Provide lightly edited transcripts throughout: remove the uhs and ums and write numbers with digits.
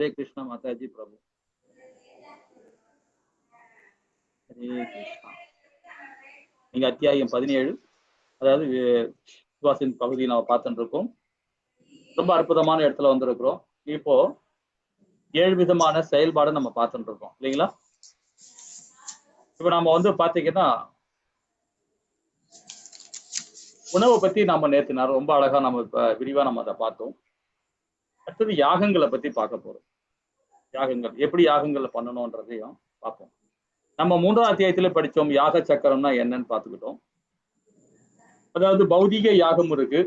हरे कृष्णा माता जी प्रभु हरे कृष्णा நீங்க அத்தியாயம் 17 அதாவது விசுவாசின் பகுதியை நம்ம பார்த்துட்டு இருக்கோம். ரொம்ப அற்புதமான இடத்துல வந்திருக்கிறோம். இப்போ 7 விதமான செயல்பாடு நம்ம பார்த்துட்டு இருக்கோம் இல்லைங்களா? இப்ப நம்ம பாத்தீங்கன்னா உணவை பத்தி நம்ம நேத்து ரொம்ப அழகா நம்ம விரிவா நம்ம அதை பார்த்தோம். அடுத்தது யாகங்களை பத்தி பார்க்க போறோம். யாகங்கள் எப்படி யாகங்களை பண்ணணும்ன்றதையும் பார்ப்போம். நம்ம 3ஆம் அத்தியாயத்துல படிச்சோம் யாக சக்கரம்னா என்னன்னு பார்த்துக்கிட்டோம். அதாவது பௌதிக யாகம் இருக்கு,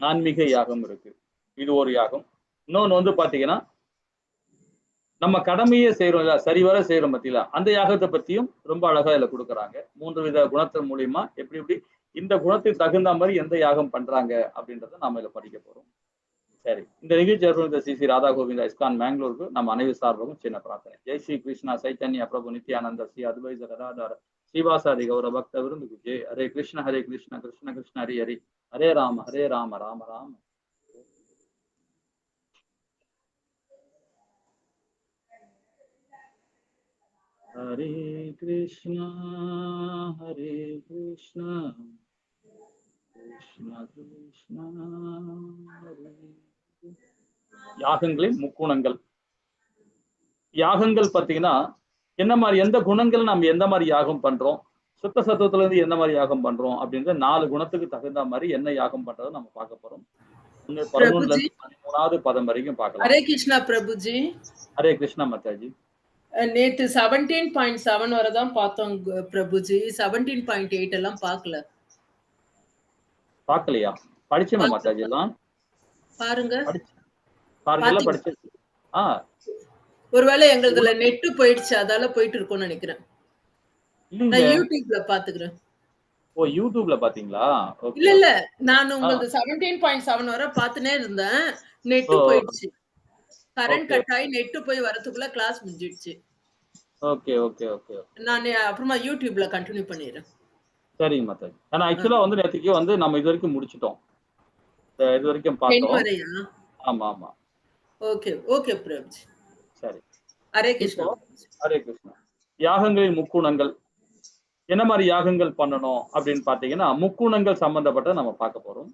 ஆன்மீக யாகம் இருக்கு. இது ஒரு யாகம். இன்னொன்னு பாத்தீங்கன்னா நம்ம கடமையே செய்யறோம் இல்ல, சரிவர செய்யறோம் பத்தியில அந்த யாகத்தை பத்தியும் ரொம்ப அழகா இதுல கொடுக்குறாங்க. 3 வித குணத்தின் மூலியமா எப்படி இந்த குணத்துக்கு தகுந்த மாதிரி எந்த யாகம் பண்றாங்க அப்படின்றத நாம இதுல படிக்க போறோம். சரி, இந்த நிகழ்ச்சி ஸ்ரீ ராதா கோவிந்தா இஸ்கான் பெங்களூருக்கு நம்ம அனைவரு சார்பாகவும் சின்ன பிரார்த்தனை. ஜெய் ஸ்ரீ கிருஷ்ணா சைத்தன்யா பிரபு நித்யானந்த ஸ்ரீ அத்வைத கதாதார ஸ்ரீவாசாதி கௌர பக்த விருந்து ஜெய். ஹரே கிருஷ்ண கிருஷ்ண கிருஷ்ண ஹரி ஹரி, ஹரே ராம ராம ராம. ஹரே கிருஷ்ணா கிருஷ்ணா கிருஷ்ணா ஹரே. யாகங்களின் முக்குணங்கள். யாகங்கள் பாத்தீங்கன்னா என்ன மாதிரி எந்த குணங்கள் நம்ம எந்த மாதிரி யாகம் பண்றோம், சுத்த சத்துவத்துல இருந்து எந்த மாதிரி யாகம் பண்றோம் அப்படின்ற 4 குணத்துக்கு தகுந்த மாதிரி என்ன யாகம் பண்றதை நம்ம பார்க்க போறோம். 11ல இருந்து 13வது பதம் வரைக்கும் பார்க்கலாம். ஹரே கிருஷ்ணா பிரபுஜி. ஹரே கிருஷ்ணா மாதாஜி. நேத்து 17.7 வரதான் பார்த்தோம் பிரபுஜி. 17.8 எல்லாம் பார்க்கல. பார்க்கலையா? படிச்சோமா மாதாஜி எல்லாம்? பாருங்க படிச்சு. ஒருவேளை எங்களுதுல நெட் போயிடுச்சு, அதால போயிட்டு இருக்கும்னு நினைக்கிறேன். நான் யூடியூப்ல பாத்துக்கிறேன். ஓ, யூடியூப்ல பாத்தீங்களா? இல்ல நான் உங்களுக்கு 17.7 வரை பாத்துனே இருந்தேன். நெட் போயிடுச்சு. கரண்ட் கட் ஆகி நெட் போய் வரதுக்குள்ள கிளாஸ் முடிஞ்சிடுச்சு. Okay okay okay. நான் அப்புறமா யூடியூப்ல கண்டினியூ பண்ணிடுறேன். சரிங்க மாதாஜி. ஆனா ஆக்சுவலா நேத்துக்கு நம்ம இது வரைக்கும் முடிச்சிட்டோம். இது வரைக்கும் பார்த்தோம். ஆமா ஆமா. Okay okay Prabhuji. சரி, ஹரே கிருஷ்ணா. ஹரே கிருஷ்ணா. யாகங்களின் முக்குணங்கள், என்ன மாதிரி யாகங்கள் பண்ணணும் அப்படின்னு பாத்தீங்கன்னா முக்குணங்கள் சம்பந்தப்பட்ட நம்ம பார்க்க போறோம்.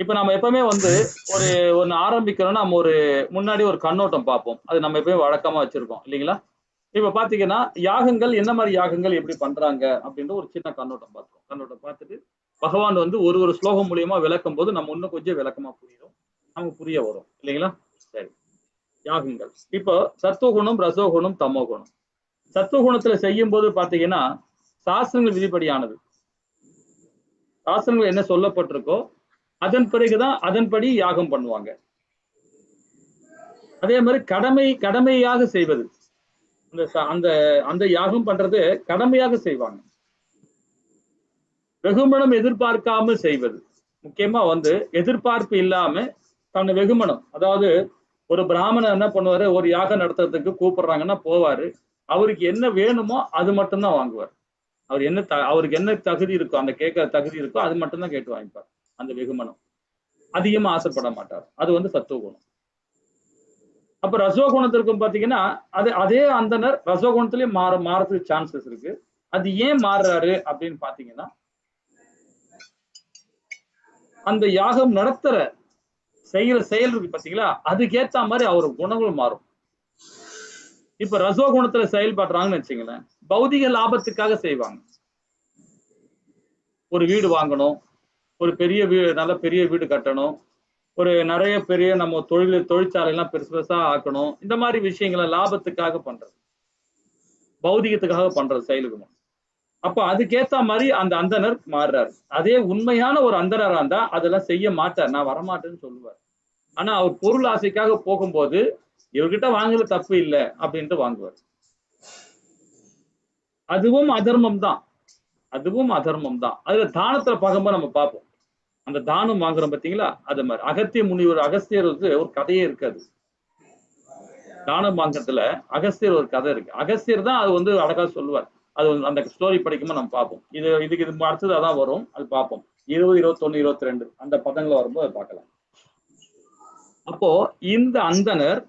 இப்ப நம்ம எப்பவுமே ஒன்னு ஆரம்பிக்கிறோம்னா நம்ம முன்னாடி ஒரு கண்ணோட்டம் பார்ப்போம். அது நம்ம எப்பவுமே வழக்கமா வச்சிருக்கோம் இல்லைங்களா? இப்ப பாத்தீங்கன்னா யாகங்கள் என்ன மாதிரி யாகங்கள் எப்படி பண்றாங்க அப்படின்ற ஒரு சின்ன கண்ணோட்டம் பார்த்தோம். கண்ணோட்டம் பார்த்துட்டு பகவான் ஒரு ஸ்லோகம் மூலியமா விளக்கும் போது நம்ம இன்னும் கொஞ்சம் விளக்கமா புரியும், நமக்கு புரிய வரும் இல்லைங்களா? சரி, யாகங்கள். இப்போ சத்துவகுணம், ரசோகுணம், தமோகுணம். சத்துவகுணத்துல செய்யும் போது பாத்தீங்கன்னா சாஸ்திரங்கள் விதிப்படியானது. சாஸ்திரங்கள் என்ன சொல்லப்பட்டிருக்கோ அதன் பிறகுதான் அதன்படி யாகம் பண்ணுவாங்க. அதே மாதிரி கடமையாக செய்வது, அந்த யாகம் பண்றது கடமையாக செய்வாங்க. வெகுமனம் எதிர்பார்க்காமல் செய்வது, முக்கியமா எதிர்பார்ப்பு இல்லாம தன்னை வெகுமனம், அதாவது ஒரு பிராமணன் என்ன பண்ணுவாரு, ஒரு யாகம் நடத்துறதுக்கு கூப்பிடுறாங்கன்னா போவாரு, அவருக்கு என்ன வேணுமோ அது மட்டும்தான் வாங்குவார். அவருக்கு என்ன தகுதி இருக்கோ, அந்த கேட்கிற தகுதி இருக்கோ அது மட்டும்தான் கேட்டு வாங்கிப்பார். அந்த வெகுமனம் அதிகமா ஆசைப்பட மாட்டார். அது சத்துவகுணம். அப்ப ரசோகுணத்திற்கும் பாத்தீங்கன்னா அதே அந்தனர் ரசோகுணத்திலேயே மாறதுக்கு சான்சஸ் இருக்கு. அது ஏன் மாறுறாரு அப்படின்னு பாத்தீங்கன்னா அந்த யாகம் நடத்துற செயல் இருக்கு பாத்தீங்களா, அதுக்கேத்த மாதிரி அவர் குணங்கள் மாறும். இப்ப ரசோகுணத்துல செயல்படுறாங்கன்னு வச்சுங்களேன், பௌதிக லாபத்துக்காக செய்வாங்க. ஒரு வீடு வாங்கணும், ஒரு பெரிய வீடு, நல்ல பெரிய வீடு கட்டணும், நிறைய பெரிய நம்ம தொழிற்சாலை எல்லாம் பெருசா ஆக்கணும், இந்த மாதிரி விஷயங்களை லாபத்துக்காக பண்றது, பௌதிகத்துக்காக பண்றது செயலுக்கு. அப்ப அதுக்கேத்த மாதிரி அந்த அந்தனர் மாறுறாரு. அதே உண்மையான ஒரு அந்தனரா இருந்தா அதெல்லாம் செய்ய மாட்டார், நான் வரமாட்டேன்னு சொல்லுவார். ஆனா அவர் பொருள் ஆசைக்காக போகும்போது இவர்கிட்ட வாங்குறது தப்பு இல்லை அப்படின்ட்டு வாங்குவார். அதுவும் அதர்மம் தான். அதுல தானத்துல பார்க்கும்போது நம்ம பார்ப்போம், அந்த தானம் வாங்குறோம் பாத்தீங்களா, அது மாதிரி அகத்திய முனிவர், அகஸ்தியர் ஒரு கதையே இருக்காது. தானம் வாங்குறதுல அகஸ்தியர் ஒரு கதை இருக்கு. அகஸ்தியர் தான் அது அழகா சொல்லுவார். அது அந்த ஸ்டோரி படிக்கும்போது நம்ம பார்ப்போம். இதுக்கு அடுத்தது அதான் வரும், அது பார்ப்போம். 20, 21, 22 அந்த பதங்களை வரும்போது பார்க்கலாம். அப்போ இந்த அந்தனர்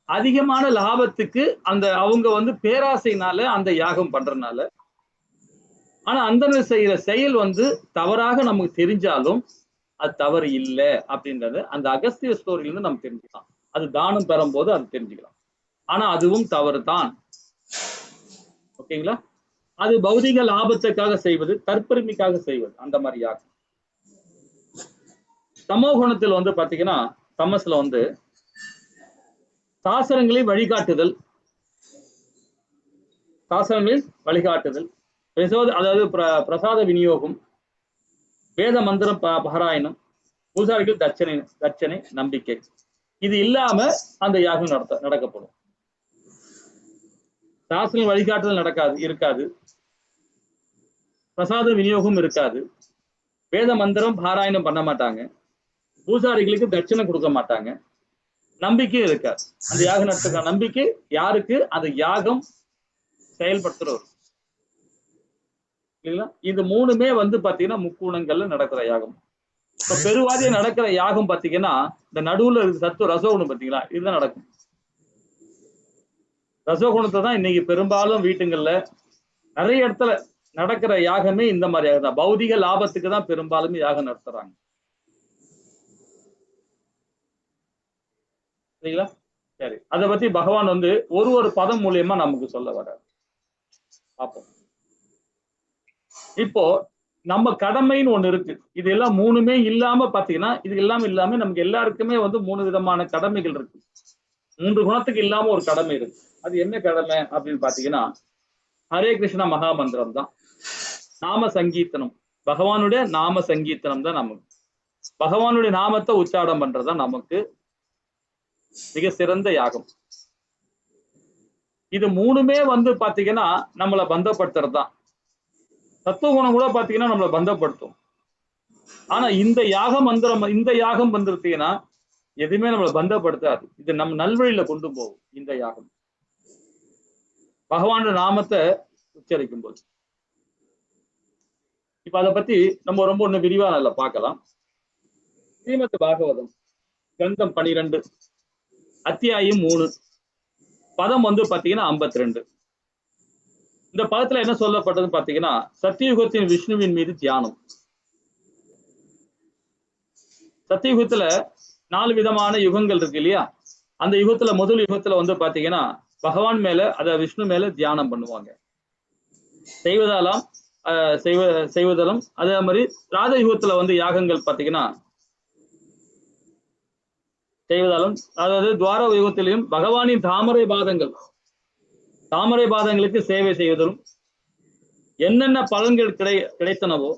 அதிகமான லாபத்துக்கு அந்த அவங்க வந்து பேராசைனால அந்த யாகம் பண்றதுனால, ஆனா அந்தனர் செய்யற செயல் வந்து தவறாக நமக்கு தெரிஞ்சாலும் அது தவறு இல்லை அப்படின்றது அந்த அகஸ்திய ஸ்டோரியில இருந்து நம்ம தெரிஞ்சுக்கலாம். அது தானம் பெறும்போது அது தெரிஞ்சுக்கலாம். ஆனா அதுவும் தவறு தான். ஓகேங்களா? அது பௌதிக லாபத்துக்காக செய்வது, தற்பெருமைக்காக செய்வது, அந்த மாதிரி யாகம். தமோ குணத்தில் வந்து பாத்தீங்கன்னா, தமஸ்ல வந்து சாஸ்திரங்களை வழிகாட்டுதல், சாஸ்திரங்களில் வழிகாட்டுதல், அதாவது பிரசாத விநியோகம், வேத மந்திரம் பாராயணம், பூசாரிகள் தட்சணை நம்பிக்கை, இது இல்லாம அந்த யாகம் நடக்கப்படும். சாஸ்திரங்கள் வழிகாட்டுதல் இருக்காது, பிரசாத விநியோகம் இருக்காது, வேத மந்திரம் பாராயணம் பண்ண மாட்டாங்க, பூசாரிகளுக்கு தட்சணை கொடுக்க மாட்டாங்க, நம்பிக்கை இருக்காது. அந்த யாகம் நடத்துக்க நம்பிக்கை யாருக்கு? அந்த யாகம் செயல்படுத்துறவர். இல்லைங்களா? இது மூணுமே வந்து பாத்தீங்கன்னா முக்குணங்கள்ல நடக்கிற யாகம். இப்ப பெருவாதியா நடக்கிற யாகம் பாத்தீங்கன்னா இந்த நடுவுல இருக்கு ரசோகுணம் பாத்தீங்களா, இதுதான் நடக்கும். ரசோகுணத்தை தான் இன்னைக்கு பெரும்பாலும் வீட்டுங்கள்ல நிறைய இடத்துல நடக்கிற யாகமே இந்த மாதிரி யாகம் தான். பௌதிக லாபத்துக்கு தான் பெரும்பாலும் யாகம் நடத்துறாங்க. சரிங்களா? சரி, அதை பத்தி பகவான் வந்து ஒரு பதம் மூலியமா நமக்கு சொல்ல வர்றாரு. பார்ப்போம். இப்போ நம்ம கடமைன்னு ஒண்ணு இருக்கு. இது எல்லாம் மூணுமே இல்லாம பாத்தீங்கன்னா, இது எல்லாம் இல்லாம நமக்கு எல்லாருக்குமே வந்து 3 விதமான கடமைகள் இருக்கு. 3 குணத்துக்கு இல்லாம ஒரு கடமை இருக்கு. அது என்ன கடமை அப்படின்னு பாத்தீங்கன்னா, ஹரே கிருஷ்ணா மகாமந்திரம் தான். நாம சங்கீர்த்தனம், பகவானுடைய நாம சங்கீர்த்தனம் தான் நமக்கு. பகவானுடைய நாமத்தை உச்சாரம் பண்றதுதான் நமக்கு மிக சிறந்த யாகம். இது மூணுமே வந்து பாத்தீங்கன்னா நம்மளை பந்தப்படுத்துறது தான். தத்துவகுணம் கூட பாத்தீங்கன்னா நம்மளை பந்தப்படுத்தும். ஆனா இந்த யாகம் வந்துருத்தீங்கன்னா எதுவுமே நம்மளை பந்தப்படுத்தாது. இது நம்ம நல்வழியில கொண்டு போகும் இந்த யாகம், பகவானோட நாமத்தை உச்சரிக்கும் போது. இப்ப அதை பத்தி நம்ம ரொம்ப ஒண்ணு விரிவா நல்லா பார்க்கலாம். ஸ்ரீமத் பாகவதம் கந்தம் 12 அத்தியாயம் 3 பதம் வந்து பாத்தீங்கன்னா 52. இந்த பதத்துல என்ன சொல்லப்பட்டதுன்னு பாத்தீங்கன்னா, சத்தியுகத்தின் விஷ்ணுவின் மீது தியானம். சத்தியுகத்துல 4 விதமான யுகங்கள் இருக்கு இல்லையா? அந்த யுகத்துல முதல் யுகத்துல வந்து பாத்தீங்கன்னா பகவான் மேல அத விஷ்ணு மேல தியானம் பண்ணுவாங்க. செய்வதாலும் அதே மாதிரி ராஜ யுகத்துல வந்து யாகங்கள் பாத்தீங்கன்னா செய்வதாலும், அதாவது துவார யுகத்திலையும் பகவானின் தாமரை பாதங்களுக்கு சேவை செய்வதும் என்னென்ன பலன்கள் கிடைத்தனவோ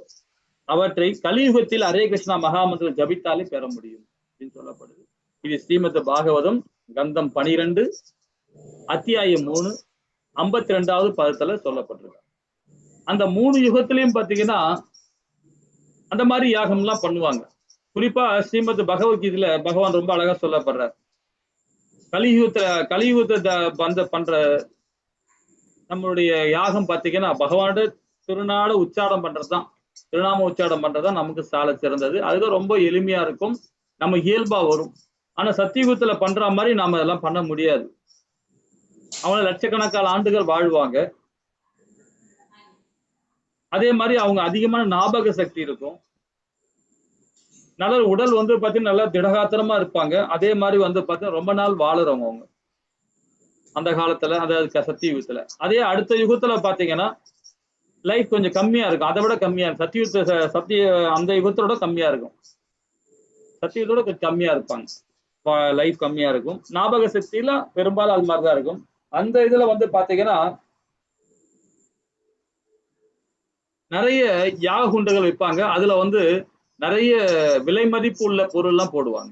அவற்றை கலியுகத்தில் ஹரே கிருஷ்ணா மகாமந்திரம் ஜபித்தாலே பெற முடியும் அப்படின்னு சொல்லப்படுது. இது ஸ்ரீமத் பாகவதம் கந்தம் 12 அத்தியாயம் 3 52வது பதத்துல சொல்லப்பட்டிருக்கு. அந்த 3 யுகத்திலையும் பாத்தீங்கன்னா அந்த மாதிரி யாகம் எல்லாம் பண்ணுவாங்க. குறிப்பா ஸ்ரீமத் பகவத்கீதையில பகவான் ரொம்ப அழகா சொல்லப்படுறார். கலியுகத்தை பண்ற நம்மளுடைய யாகம் பாத்தீங்கன்னா பகவானோட திருநாள உச்சாரம் பண்றதுதான், திருநாம உச்சாரம் பண்றதுதான் நமக்கு சால சிறந்தது. அதுதான் ரொம்ப எளிமையா இருக்கும், நம்ம இயல்பா வரும். ஆனா சத்தியுகத்துல பண்ற மாதிரி நாம அதெல்லாம் பண்ண முடியாது. அவங்க லட்சக்கணக்கான ஆண்டுகள் வாழ்வாங்க. அதே மாதிரி அவங்க அதிகமான ஞாபக சக்தி இருக்கும். நல்ல உடல் வந்து பாத்தீங்கன்னா நல்லா திடகாத்திரமா இருப்பாங்க. அதே மாதிரி வந்து பாத்தீங்கன்னா ரொம்ப நாள் வாழறவங்க அவங்க அந்த காலத்துல, அதாவது சத்தியுகத்துல. அதே அடுத்த யுகத்துல பாத்தீங்கன்னா லைஃப் கொஞ்சம் கம்மியா இருக்கும், அதை விட கம்மியா இருக்கும். அந்த யுகத்தோட கம்மியா இருக்கும், சத்தியுகத்தோட கொஞ்சம் கம்மியா இருப்பாங்க, லைஃப் கம்மியா இருக்கும். ஞாபக சக்தியில பெரும்பாலும் அது மாதிரிதான் இருக்கும். அந்த இதுல வந்து பாத்தீங்கன்னா நிறைய யாக குண்டுகள் வைப்பாங்க. அதுல வந்து நிறைய விலை மதிப்பு உள்ள பொருள் எல்லாம் போடுவாங்க.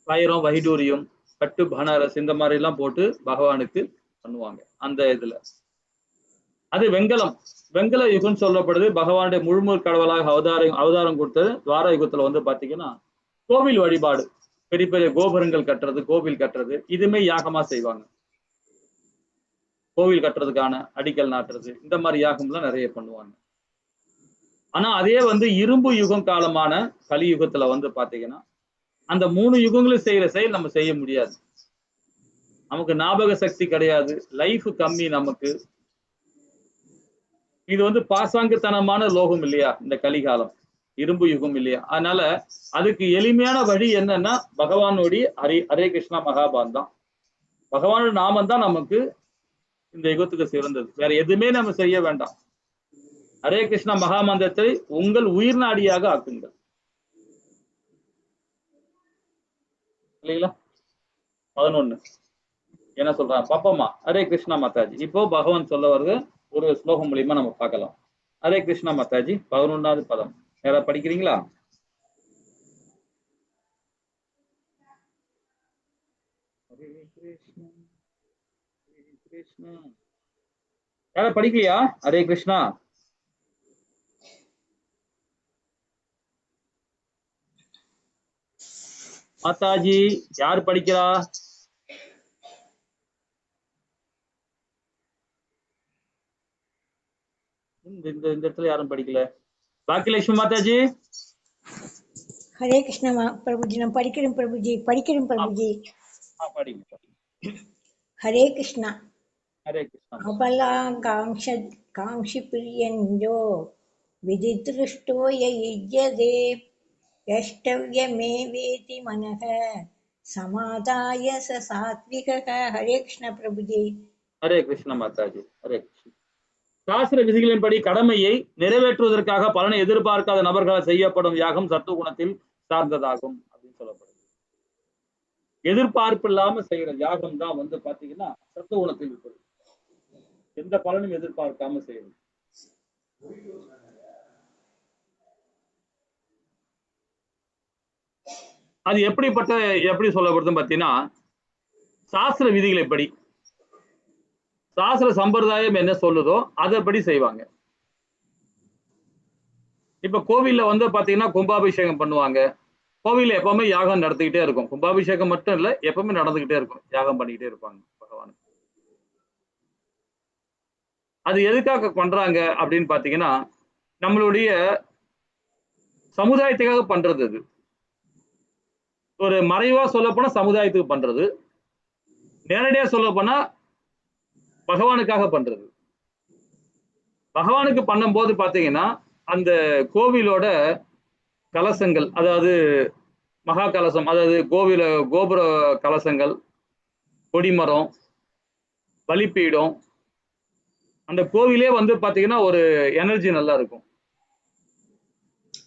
வைரம், வைடூரியம், பட்டு, பனாரஸ் இந்த மாதிரி எல்லாம் போட்டு பகவானுக்கு பண்ணுவாங்க அந்த இதுல. அது வெங்கல யுகம் சொல்லப்படுது. பகவானுடைய முழுமுதற் கடவுளாக அவதாரம் கொடுத்தது துவார யுகத்துல வந்து பாத்தீங்கன்னா கோவில் வழிபாடு, பெரிய பெரிய கோபுரங்கள் கட்டுறது, கோவில் கட்டுறது, இதுமே யாகமா செய்வாங்க. கோவில் கட்டுறதுக்கான அடிக்கல் நாட்டுறது, இந்த மாதிரி யாகம்லாம் நிறைய பண்ணுவாங்க. ஆனா அதே வந்து இரும்பு யுகம் காலமான கலியுகத்துல வந்து பாத்தீங்கன்னா அந்த 3 யுகங்களும் செய்யற செயல் நம்ம செய்ய முடியாது. நமக்கு ஞாபக சக்தி கிடையாது, லைஃப் கம்மி நமக்கு. இது வந்து பாசாங்குத்தனமான லோகம் இல்லையா, இந்த கலிகாலம் இரும்பு யுகம் இல்லையா. அதனால அதுக்கு எளிமையான வழி என்னன்னா பகவானுடைய ஹரே கிருஷ்ணா மகாபான் தான். பகவானோட நாமம் தான் நமக்கு இந்த யுகத்துக்கு சிறந்தது. வேற எதுவுமே நம்ம செய்ய வேண்டாம். ஹரே கிருஷ்ணா மகாமந்திரத்தை உங்கள் உயிர் நாடியாக ஆக்குங்கள். இல்லைங்களா? 11 என்ன சொல்றான் பாப்போமா? ஹரே கிருஷ்ணா மாதாஜி. இப்போ பகவான் சொல்ல வருது, ஒரு ஸ்லோகம் மூலியமா நம்ம பார்க்கலாம். ஹரே கிருஷ்ணா மாதாஜி, 11வது பதம் யாராவது படிக்கிறீங்களா? ஹரே கிருஷ்ணா ஹரே கிருஷ்ணா. யாராவது படிக்கலையா? ஹரே கிருஷ்ணா. மாதாஜி யார் படிக்கிறா? இந்த இடத்துல யாரும் படிக்கல. பாக்கியலட்சுமி மாதாஜி. ஹரே கிருஷ்ணா பிரபுஜி. நான் படிக்கிறேன் பிரபுஜி, படிக்கிறேன் பிரபுஜி. ஹரே கிருஷ்ணா. ஹரே கிருஷ்ணா. அபலா காங்ஷி பிரியஞ்சோ விதித்ருஷ்டோ யஜ்யதே யஷ்டவ்யமே வேதி மனஹ சமாதாய ச சாத்விகஹ. ஹரே கிருஷ்ணா பிரபுஜி. ஹரே கிருஷ்ணா மாதாஜி. ஹரே கிருஷ்ணா. சாஸ்திர விதிகளின்படி கடமையை நிறைவேற்றுவதற்காக பலனை எதிர்பார்க்காத நபர்களால் செய்யப்படும் யாகம் சத்துவ குணத்தில் சார்ந்ததாகும் அப்படின்னு சொல்லப்படுது. எதிர்பார்ப்பு இல்லாம செய்யற யாகம் தான் வந்து பாத்தீங்கன்னா சத்துவ குணத்தில் இருக்கிறது. எந்த பலனும் எதிர்பார்க்காம செய்யறது. அது எப்படி சொல்லப்படுதுன்னு பாத்தீங்கன்னா, சாஸ்திர விதிகளை படி, சாஸ்திர சம்பிரதாயம் என்ன சொல்லுதோ அதைப்படி செய்வாங்க. இப்ப கோவில்ல வந்து பாத்தீங்கன்னா கும்பாபிஷேகம் பண்ணுவாங்க. கோவில்ல எப்பவுமே யாகம் நடத்திக்கிட்டே இருக்கும். கும்பாபிஷேகம் மட்டும் இல்ல, எப்பவுமே நடந்துகிட்டே இருக்கும். யாகம் பண்ணிக்கிட்டே இருப்பாங்க பகவானுக்கு. அது எதுக்காக பண்றாங்க அப்படின்னு பாத்தீங்கன்னா, நம்மளுடைய சமுதாயத்துக்காக பண்றது. அது ஒரு மறைவா சொல்ல போனா சமுதாயத்துக்கு பண்றது, நேரடியா சொல்ல போனா பகவானுக்காக பண்றது. பகவானுக்கு பண்ணும் போது பாத்தீங்கன்னா அந்த கோவிலோட கலசங்கள், அதாவது மகா கலசம், அதாவது கோபுர கலசங்கள், கொடிமரம், பலிப்பீடம், அந்த கோவிலே வந்து பாத்தீங்கன்னா ஒரு எனர்ஜி நல்லா இருக்கும்.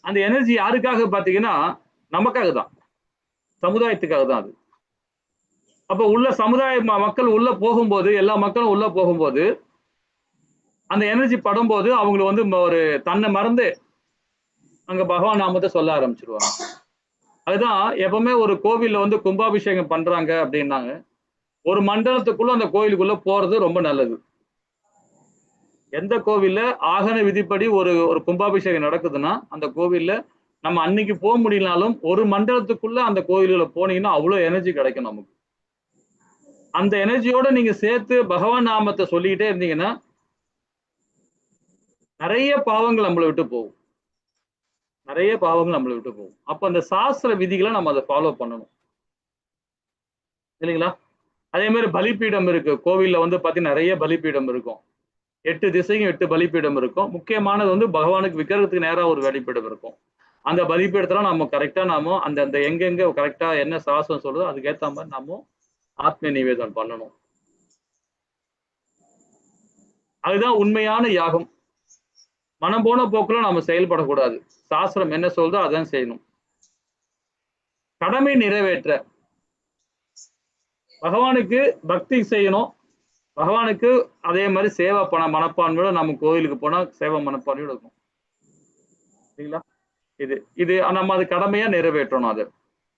அந்த எனர்ஜி யாருக்காக பாத்தீங்கன்னா நமக்காக தான், சமுதாயத்துக்காக தான் அது. அப்ப உள்ள சமுதாய மக்கள் உள்ள போகும்போது, எல்லா மக்களும் உள்ள போகும்போது அந்த எனர்ஜி படும்போது அவங்களுக்கு வந்து ஒரு தன்னை மறந்து அங்க பகவான் நாமத்தை சொல்ல ஆரம்பிச்சிருவாங்க. அதுதான் எப்பவுமே ஒரு கோவில்ல வந்து கும்பாபிஷேகம் பண்றாங்க அப்படின்னாங்க, ஒரு மண்டலத்துக்குள்ள அந்த கோயிலுக்குள்ள போறது ரொம்ப நல்லது. எந்த கோவில்ல ஆகன விதிப்படி ஒரு கும்பாபிஷேகம் நடக்குதுன்னா அந்த கோவில்ல நம்ம அன்னைக்கு போக முடியலனாலும் ஒரு மண்டலத்துக்குள்ள அந்த கோயிலுக்குள்ள போனீங்கன்னா அவ்வளவு எனர்ஜி கிடைக்கும் நமக்கு. அந்த எனர்ஜியோட நீங்க சேர்த்து பகவான் நாமத்தை சொல்லிக்கிட்டே இருந்தீங்கன்னா நிறைய பாவங்கள் நம்மளை விட்டு போகும். நிறைய பாவங்கள் நம்மளை விட்டு போகும். அப்ப அந்த சாஸ்திர விதிகளை நம்ம அதை ஃபாலோ பண்ணணும் இல்லைங்களா? அதே மாதிரி பலிப்பீடம் இருக்கு. கோவில்ல வந்து பாத்தீங்கன்னா நிறைய பலிப்பீடம் இருக்கும். 8 திசையும் 8 பலிப்பீடம் இருக்கும். முக்கியமானது வந்து பகவானுக்கு விக்கிரகத்துக்கு நேராக ஒரு பலிப்பீடம் இருக்கும். அந்த பலிப்பீடத்துல நம்ம கரெக்டா அந்த எங்கெங்க கரெக்டா என்ன சாஸ்திரம் சொல்லுதோ அதுக்கேற்ற மாதிரி நாம ஆத்ம நிவேதனம் பண்ணணும். அதுதான் உண்மையான யாகம். மனம் போன போக்குல நம்ம செயல்படக்கூடாது. சாஸ்திரம் என்ன சொல்றதோ அதான் செய்யணும். கடமை நிறைவேற்ற பகவானுக்கு பக்தி செய்யணும். பகவானுக்கு அதே மாதிரி சேவை மனப்பான்மையோட நம்ம கோயிலுக்கு போனா சேவை மனப்பான்மையோட இருக்கும் சரிங்களா? இது நம்ம அது கடமையா நிறைவேற்றணும். அது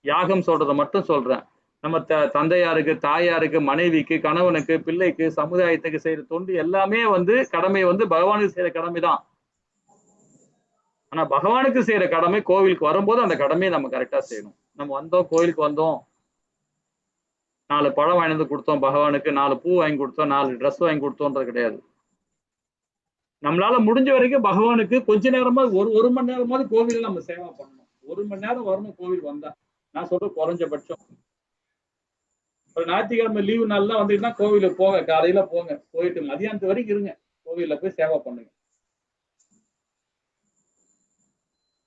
யாகம் சொல்றதை மட்டும் சொல்றேன். நம்ம தந்தையாருக்கு, தாயாருக்கு, மனைவிக்கு, கணவனுக்கு, பிள்ளைக்கு, சமுதாயத்துக்கு செய்யற தொண்டு எல்லாமே வந்து கடமை வந்து பகவானுக்கு செய்யற கடமை தான். ஆனா பகவானுக்கு செய்யற கடமை கோவிலுக்கு வரும்போது அந்த கடமையை நம்ம கரெக்டா செய்யணும். நம்ம வந்தோம், கோயிலுக்கு வந்தோம், 4 பழம் வாங்கி வந்து கொடுத்தோம் பகவானுக்கு, 4 பூ வாங்கி கொடுத்தோம், 4 ட்ரெஸ் வாங்கி கொடுத்தோன்றது கிடையாது. நம்மளால முடிஞ்ச வரைக்கும் பகவானுக்கு கொஞ்ச நேரமா ஒரு மணி நேரமாவது கோவில நம்ம சேவை பண்ணணும். 1 மணி நேரம் வரணும் கோவில் வந்தா. நான் சொல்றது குறைஞ்சபட்சம். ஒரு ஞாயிற்றுக்கிழமை லீவு நாள்லாம் வந்துட்டுனா கோவிலுக்கு போங்க, காலையில போங்க, போயிட்டு மதியானத்து வரைக்கும் இருங்க, கோவில்ல போய் சேவை பண்ணுங்க.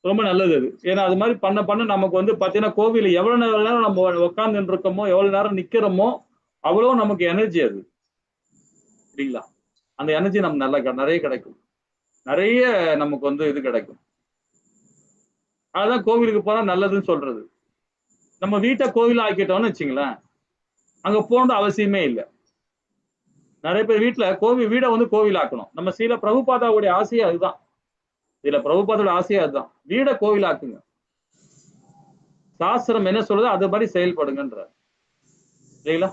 ரொம்ப நல்லது அது. ஏன்னா அது மாதிரி பண்ண பண்ண நமக்கு வந்து பாத்தீங்கன்னா கோவில எவ்வளவு நேரம் நம்ம உட்கார்ந்து இருக்கோமோ, எவ்வளவு நேரம் நிக்கிறோமோ, அவ்வளவு நமக்கு எனர்ஜி அது. சரிங்களா? அந்த எனர்ஜி நமக்கு நல்லா நிறைய கிடைக்கும். நிறைய நமக்கு வந்து இது கிடைக்கும். அதான் கோவிலுக்கு போனா நல்லதுன்னு சொல்றது. நம்ம வீட்டை கோவில் ஆக்கிட்டோம்னு வச்சுங்களேன், அங்க போகணும்னு அவசியமே இல்லை. நிறைய பேர் வீட்டுல வீடை வந்து கோவில் ஆக்கணும். நம்ம ஸ்ரீல பிரபுபாதாவுடைய ஆசையே அதுதான். இதுல பிரபுபாதோட ஆசையே அதுதான். வீடை கோவில் ஆக்குங்க. சாஸ்திரம் என்ன சொல்றது அது மாதிரி செயல்படுங்கன்ற. இல்லைங்களா?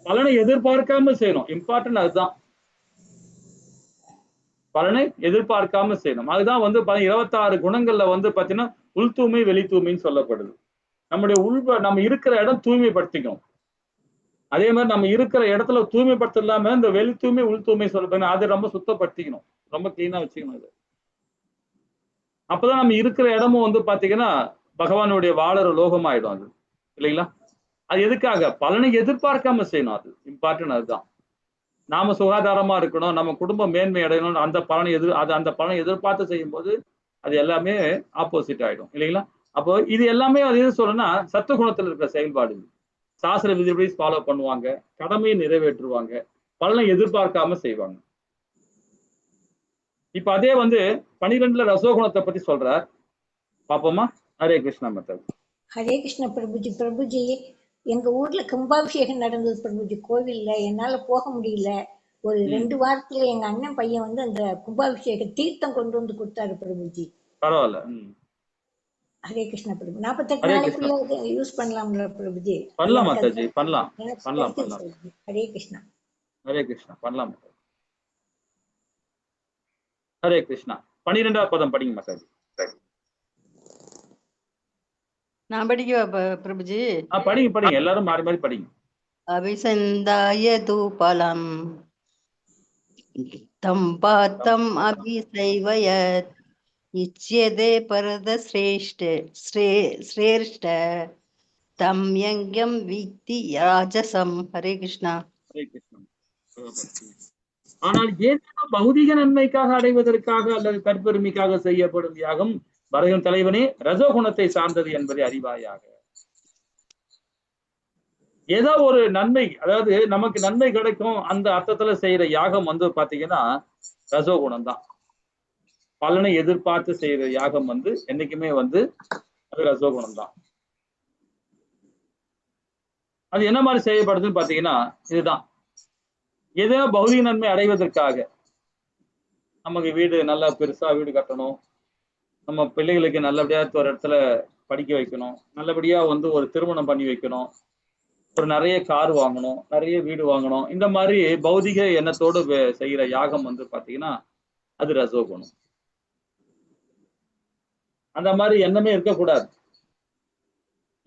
பலனை எதிர்பார்க்காம செய்யணும். இம்பார்ட்டன்ட் அதுதான். பலனை எதிர்பார்க்காம செய்யணும். அதுதான் வந்து 26 குணங்கள்ல வந்து பாத்தீங்கன்னா உள் தூய்மை வெளி தூய்மைன்னு சொல்லப்படுது. நம்முடைய நம்ம இருக்கிற இடம் தூய்மைப்படுத்திக்கணும். அதே மாதிரி நம்ம இருக்கிற இடத்துல தூய்மைப்படுத்த இல்லாம இந்த வெளி தூய்மை உள் தூய்மை சொல்லப்படுது, அதை ரொம்ப சுத்தப்படுத்திக்கணும். ரொம்ப கிளீனா வச்சுக்கணும் இது. அப்பதான் நம்ம இருக்கிற இடமும் வந்து பாத்தீங்கன்னா பகவானுடைய வாழற லோகம் ஆயிடும் அது. இல்லைங்களா? அது எதுக்காக? பலனை எதிர்பார்க்காம செய்யணும். அது இம்பார்ட்டன்ட் அதுதான். நாம சுகாதாரமா இருக்கணும், நம்ம குடும்பம் மேன்மை அடையணும், அந்த பலனை எதிர்பார்த்து செய்யும் போது அது எல்லாமே ஆப்போசிட் ஆயிடும். இல்லைங்களா? அப்போ இது எல்லாமே அது எது சொல்லணும்னா சத்துவகுணத்துல இருக்கிற செயல்பாடு. சாஸ்திர விதிப்படி ஃபாலோ பண்ணுவாங்க, கடமையை நிறைவேற்றுவாங்க, பலனை எதிர்பார்க்காம செய்வாங்க. இப்ப அதே வந்து 12ல ரசோகுணத்தை பத்தி சொல்றார். பாப்போமா? ஹரே கிருஷ்ணா மத்தர். ஹரே கிருஷ்ண பிரபுஜி. பிரபுஜி, எங்க ஊர்ல கும்பாபிஷேகம் நடந்தது பிரபுஜி கோவில்ல. என்னால போக முடியல. ஒரு 2 வாரத்துல எங்க அண்ணன் பையன் வந்து அந்த கும்பாபிஷேக தீர்த்தம் கொண்டு வந்து கொடுத்தாரு பிரபுஜி. பரவாயில்ல. ஹரே கிருஷ்ண பிரபு. 48 நாளைக்குள்ள யூஸ் பண்ணலாம்ல பிரபுஜி? பண்ணலாம் மாதாஜி, பண்ணலாம். ஹரே கிருஷ்ணா. ஹரே கிருஷ்ணா. பண்ணலாம். ஹரே கிருஷ்ணா. 12வது பதம் படிங்க மாதாஜி. நான் படிக்கவா பிரபுஜி? படிங்க. எல்லாரும் மாறி மாறி படிங்க. அபிசந்தாய தூபலம் தம் பாத்தம் அபிசைவயத் இச்யதே பரத ஸ்ரேஷ்ட தம் யங்யம் விக்தி ராஜசம். ஹரே கிருஷ்ணா. ஹரே கிருஷ்ணா. ஆனால் ஏதேனும் பௌதிக நன்மைக்காக அடைவதற்காக அல்லது கற்பெருமைக்காக செய்யப்படும் யாகம் பரதன் தலைவனே ரஜோகுணத்தை சார்ந்தது என்பதை அறிவாயாக. ஏதோ ஒரு நன்மை, அதாவது நமக்கு நன்மை கிடைக்கும் அந்த அர்த்தத்துல செய்யற யாகம் வந்து பாத்தீங்கன்னா ரஜோகுணம் தான். பலனை எதிர்பார்த்து செய்யற யாகம் வந்து என்னைக்குமே வந்து அது ரஜோகுணம் தான். அது என்ன மாதிரி செய்யப்படுதுன்னு பாத்தீங்கன்னா இதுதான். ஏதோ பௌதிக நன்மை அடைவதற்காக நமக்கு வீடு நல்லா பெருசா வீடு கட்டணும், நம்ம பிள்ளைகளுக்கு நல்லபடியா ஒரு இடத்துல படிக்க வைக்கணும், நல்லபடியா வந்து ஒரு திருமணம் பண்ணி வைக்கணும், ஒரு நிறைய கார் வாங்கணும், நிறைய வீடு வாங்கணும், இந்த மாதிரி பௌதிக எண்ணத்தோடு செய்யற யாகம் வந்து பாத்தீங்கன்னா அது ரஜோகுணம். அந்த மாதிரி எண்ணமே இருக்கக்கூடாது.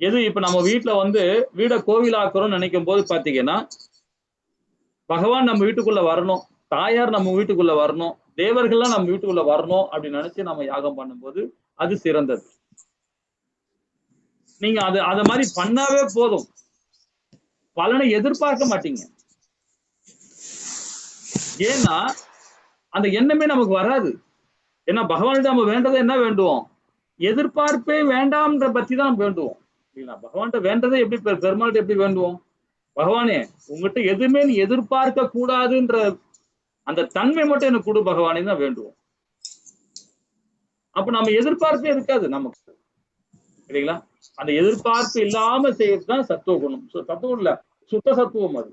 எது இப்ப நம்ம வீட்டுல வந்து வீடை கோவிலாக்குறோம்னு நினைக்கும் போது பாத்தீங்கன்னா பகவான் நம்ம வீட்டுக்குள்ள வரணும், தாயார் நம்ம வீட்டுக்குள்ள வரணும், தேவர்கள்லாம் நம்ம வீட்டுக்குள்ள வரணும் அப்படின்னு நினைச்சு நம்ம யாகம் பண்ணும்போது அது சிறந்தது. நீங்க அத மாதிரி பண்ணாவே போதும், பலனை எதிர்பார்க்க மாட்டீங்க. ஏன்னா அந்த எண்ணமே நமக்கு வராது. ஏன்னா பகவான்கிட்ட நம்ம வேண்டதை என்ன வேண்டுவோம்? எதிர்பார்ப்பே வேண்டாம்ன்ற பத்தி தான் நம்ம வேண்டுவோம். இல்லைங்களா? பகவான்கிட்ட வேண்டதை எப்படி பெருமாள்கிட்ட எப்படி வேண்டுவோம்? பகவானே உங்ககிட்ட எதுவுமே நீ எதிர்பார்க்க கூடாதுன்ற அந்த தன்மை மட்டும் எனக்கு கொடு பகவானே தான் வேண்டுவோம். அப்ப நம்ம எதிர்பார்ப்பே இருக்காது நமக்கு. இல்லைங்களா? அந்த எதிர்பார்ப்பு இல்லாம செய்யறதுதான் சத்துவ குணம். சத்துவம் இல்ல, சுத்த சத்துவம் அது.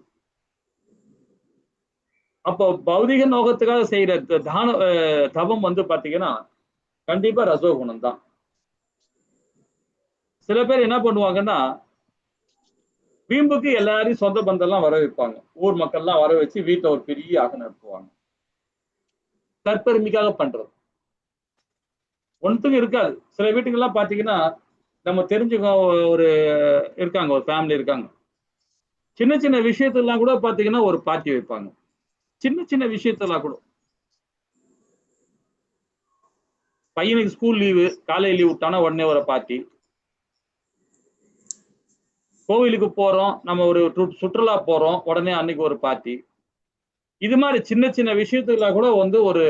அப்போ பௌதிக நோகத்துக்காக செய்யற தவம் வந்து பாத்தீங்கன்னா கண்டிப்பா ரசோகுணம் தான். சில பேர் என்ன பண்ணுவாங்கன்னா வீம்புக்கு எல்லாரையும் சொந்த பந்தெல்லாம் வர வைப்பாங்க, ஊர் மக்கள்லாம் வர வச்சு வீட்டுல ஒரு பெரிய யாகம் நடத்துவாங்க. கற்பெருமைக்காக பண்றது ஒன்றுத்துக்கும் இருக்காது. சில வீட்டுக்கெல்லாம் பாத்தீங்கன்னா நம்ம தெரிஞ்சுக்க ஒரு இருக்காங்க, ஒரு ஃபேமிலி இருக்காங்க, சின்ன சின்ன விஷயத்தெல்லாம் கூட பாத்தீங்கன்னா ஒரு பார்ட்டி வைப்பாங்க. சின்ன சின்ன விஷயத்தெல்லாம் கூட பையனுக்கு ஸ்கூல் லீவு, காலையில் லீவ் விட்டானா உடனே ஒரு பார்ட்டி. கோவிலுக்கு போறோம், நம்ம ஒரு சுற்றுலா போறோம், உடனே அன்னைக்கு ஒரு பார்ட்டி. இது மாதிரி சின்ன சின்ன விஷயத்துல கூட வந்து ஒரு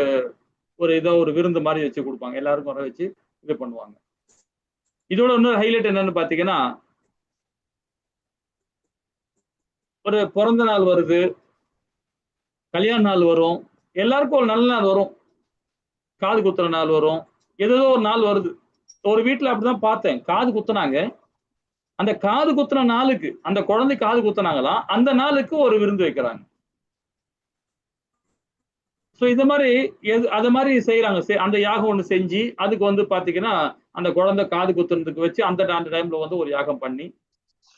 ஒரு விருந்து மாதிரி வச்சு கொடுப்பாங்க, எல்லாருக்கும் வர வச்சு இது பண்ணுவாங்க. இதோட இன்னொரு ஹைலைட் என்னன்னு பாத்தீங்கன்னா, ஒரு பிறந்த நாள் வருது, கல்யாண நாள் வரும், எல்லாருக்கும் ஒரு நல்ல நாள் வரும், காது குத்துற நாள் வரும், ஏதோ ஒரு நாள் வருது. ஒரு வீட்டுல அப்படிதான் பார்த்தேன், காது குத்துனாங்க. அந்த காது குத்துன நாளுக்கு, அந்த குழந்தை காது குத்துனாங்களாம், அந்த நாளுக்கு ஒரு விருந்து வைக்கிறாங்க. சோ இது மாதிரி அது மாதிரி செய்யறாங்க. அந்த யாகம் ஒண்ணு செஞ்சு அதுக்கு வந்து பாத்தீங்கன்னா அந்த குழந்தை காது குத்துறதுக்கு வச்சு அந்த டைம்ல வந்து ஒரு யாகம் பண்ணி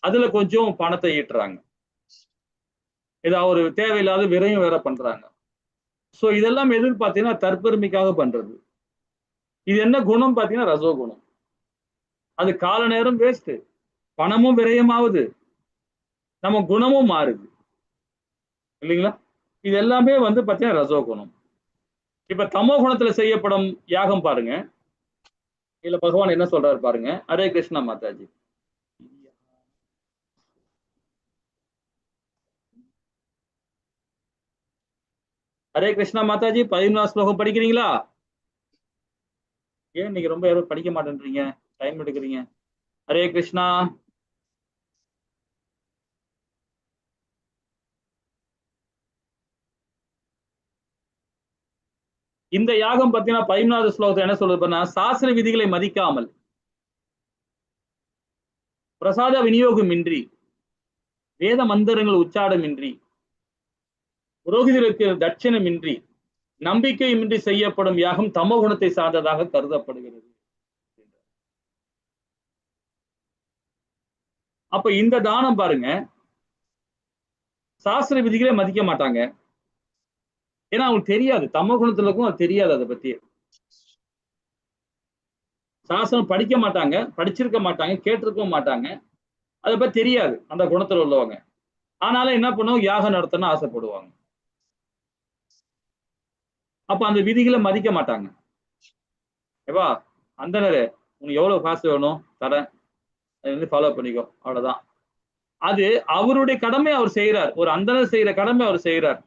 அதுல கொஞ்சம் பணத்தை ஈட்டுறாங்க. ஏதாவது ஒரு தேவையில்லாத விரையும் வேற பண்றாங்க. சோ இதெல்லாம் எதுன்னு பாத்தீங்கன்னா தற்பெருமைக்காக பண்றது. இது என்ன குணம் பாத்தீங்கன்னா ரஜோகுணம். அது கால நேரம் வேஸ்ட், பணமும் விரயமாகுது, நம்ம குணமும் மாறுது இல்லைங்களா? இது எல்லாமே வந்து பாத்தீங்கன்னா ரஜோகுணம். இப்ப தமோ குணத்துல செய்யப்படும் யாகம் பாருங்க, இல்ல பகவான் என்ன சொல்றாரு பாருங்க. ஹரே கிருஷ்ணா மாதாஜி. ஹரே கிருஷ்ணா மாதாஜி, 11ஆம் ஸ்லோகம் படிக்கிறீங்களா? ஏன் நீங்க ரொம்ப யாரும் படிக்க மாட்டேன்றீங்க, டைம் எடுக்கிறீங்க? ஹரே கிருஷ்ணா. இந்த யாகம் பார்த்தீங்கன்னா 11வது ஸ்லோகத்தை என்ன சொல்லுதுன்னா, சாஸ்திர விதிகளை மதிக்காமல், பிரசாத விநியோகமின்றி, வேத மந்திரங்கள் உச்சாடமின்றி, புரோகிதருக்கு தட்சணமின்றி, நம்பிக்கையின்றி செய்யப்படும் யாகம் தமோ குணத்தை சார்ந்ததாக கருதப்படுகிறது. அப்ப இந்த தானம் பாருங்க, சாஸ்திர விதிகளை மதிக்க மாட்டாங்க. ஏன்னா அவங்களுக்கு தெரியாது, தமோ குணத்துல இருக்கும், அது தெரியாது. அதை பத்தி சாஸ்திரம் படிக்க மாட்டாங்க, படிச்சிருக்க மாட்டாங்க, கேட்டிருக்க மாட்டாங்க, அதை பத்தி தெரியாது அந்த குணத்துல உள்ளவங்க. ஆனாலும் என்ன பண்ணுவோம், யாகம் நடத்தணும்னு ஆசைப்படுவாங்க. அப்ப அந்த விதிகளை மதிக்க மாட்டாங்க. ஏவா அந்தனரே, உனக்கு எவ்வளவு காசு வேணும் தரேன், ஃபாலோ பண்ணிக்கோ, அவ்வளவுதான். அது அவருடைய கடமை அவர் செய்யறார், ஒரு அந்தனர் செய்யற கடமை அவர் செய்யறார்.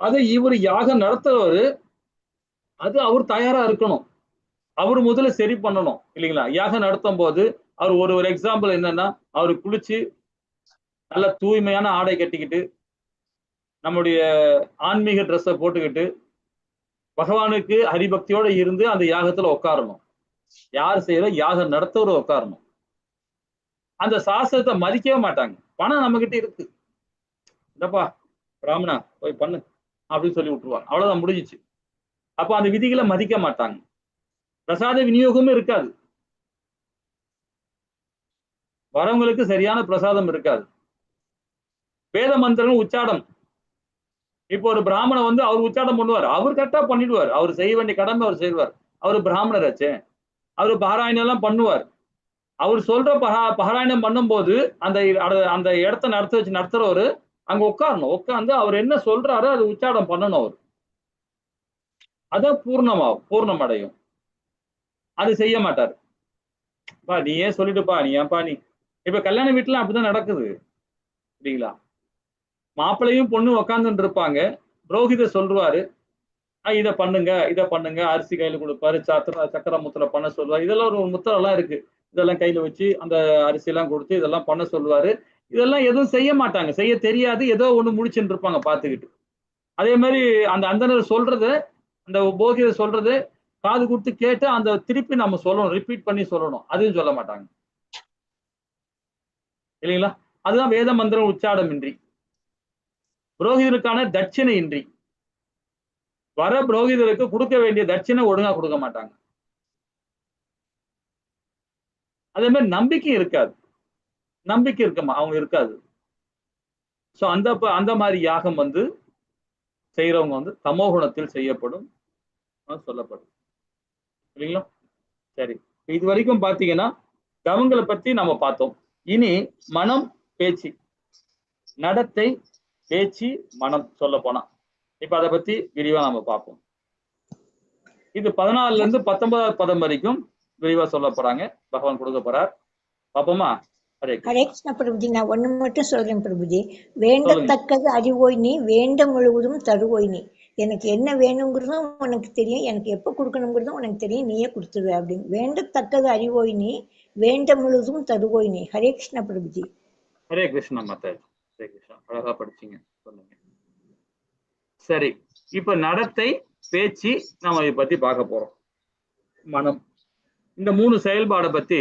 அது இவர் யாகம் நடத்துறவரு, அது அவர் தயாரா இருக்கணும், அவர் முதல்ல சரி பண்ணணும் இல்லைங்களா? யாகம் நடத்தும் போது அவர் ஒரு எக்ஸாம்பிள் என்னன்னா, அவரு குளிச்சு நல்ல தூய்மையான ஆடை கட்டிக்கிட்டு, நம்முடைய ஆன்மீக ட்ரெஸ்ஸை போட்டுக்கிட்டு, பகவானுக்கு ஹரிபக்தியோட இருந்து அந்த யாகத்துல உட்காரணும். யார் செய்யற யாகம் நடத்துற உட்காரணும். அந்த சாஸ்திரத்தை மதிக்கவே மாட்டாங்க. பணம் நம்ம கிட்ட இருக்கு, இல்லப்பா பிராமணா போய் பண்ணு அப்படின்னு சொல்லி விட்டுருவாங்க, அவ்வளவுதான், முடிஞ்சிச்சு. அப்ப அந்த விதிகளை மதிக்க மாட்டாங்க. பிரசாத விநியோகமும் இருக்காது, வரவங்களுக்கு சரியான பிரசாதம் இருக்காது. வேத மந்திரங்கள் உச்சாடம், இப்போ ஒரு பிராமணன் வந்து அவர் உச்சாடம் பண்ணுவார், அவர் கரெக்டா பண்ணிடுவார், அவர் செய்ய வேண்டிய கடமை அவர் செய்வார். அவர் பிராமணராச்சே, அவர் பாராயணம் எல்லாம் பண்ணுவார். அவர் சொல்ற பாராயணம் பண்ணும் போது அந்த அந்த இடத்த நடத்துறவரு அங்க உட்காரணும், உட்கார்ந்து அவர் என்ன சொல்றாரோ அது உச்சாடம் பண்ணணும். அவர் அதான் பூர்ணம் அடையும். அது செய்ய மாட்டார். பா நீ ஏன் சொல்லிட்டுப்பா, நீ ஏன்பா நீ. இப்ப கல்யாண வீட்டுல அப்படிதான் நடக்குது இல்லைங்களா? மாப்பிள்ளையும் பொண்ணு உக்காந்துட்டு இருப்பாங்க, புரோகிதர் சொல்றாரு இதை பண்ணுங்க, அரிசி கையில கொடுப்பாரு, சக்கர முத்திரை பண்ண சொல்லுவாரு, இதெல்லாம் ஒரு முத்திரை எல்லாம் இருக்கு, இதெல்லாம் கையில வச்சு அந்த அரிசி எல்லாம் கொடுத்து இதெல்லாம் பண்ண சொல்லுவாரு. இதெல்லாம் எதுவும் செய்ய மாட்டாங்க, செய்ய தெரியாது, ஏதோ ஒண்ணு முடிச்சுட்டு இருப்பாங்க பாத்துக்கிட்டு. அதே மாதிரி அந்த அந்தனர் சொல்றது, அந்த போகியர் சொல்றது காது கொடுத்து கேட்டு அந்த திருப்பி நம்ம சொல்லணும், ரிப்பீட் பண்ணி சொல்லணும், அதையும் சொல்ல மாட்டாங்க இல்லைங்களா? அதுதான் வேத மந்திரம் உச்சாடமின்றி, புரோகிதருக்கான தட்சிணை இன்றி. வர புரோகிதருக்கு கொடுக்க வேண்டிய தட்சிணை ஒழுங்கா கொடுக்க மாட்டாங்க. அதே மாதிரி நம்பிக்கை இருக்காது, நம்பிக்கை இருக்கமா அவங்க இருக்காது. சோ அந்த மாதிரி யாகம் வந்து செய்யறவங்க வந்து தமோ குணத்தில் செய்யப்படும் சொல்லப்படும் இல்லைங்களா? சரி, இது வரைக்கும் பாத்தீங்கன்னா தவங்களை பத்தி நம்ம பார்த்தோம். இனி மனம், பேச்சு, நடத்தை, பேச்சு, மனம் சொல்ல போனா இப்ப அதை பத்தி விரிவா நம்ம பார்ப்போம். இது 14ல இருந்து 19வது பதம் வரைக்கும் விரிவா சொல்ல போறாங்க, பகவான் கொடுக்க போறார். பாப்போமா? ஹரே ஹரே கிருஷ்ண பிரபுஜி. நான் ஒண்ணு மட்டும் சொல்றேன் பிரபுஜி. வேண்டத்தக்கது அறிவோய் நீ, வேண்ட முழுவதும் தருவோய் நீ. எனக்கு என்ன வேணுங்கிறதும் உனக்கு தெரியும், எனக்கு எப்ப கொடுக்கணுங்கிறதும் உனக்கு தெரியும், நீயே கொடுத்துருவ அப்படின்னு. வேண்டத்தக்கது அறிவோய் நீ, வேண்ட முழுவதும் தருவோய் நீ. ஹரே கிருஷ்ண பிரபுஜி. ஹரே கிருஷ்ணா மாதாஜி. ஹரே கிருஷ்ணா, அழகா படிச்சீங்க, சொன்னீங்க. சரி, இப்ப நடத்தை, பேச்சு நாம இதை பத்தி பார்க்க போறோம். மனம், இந்த 3 செயல்பாடை பத்தி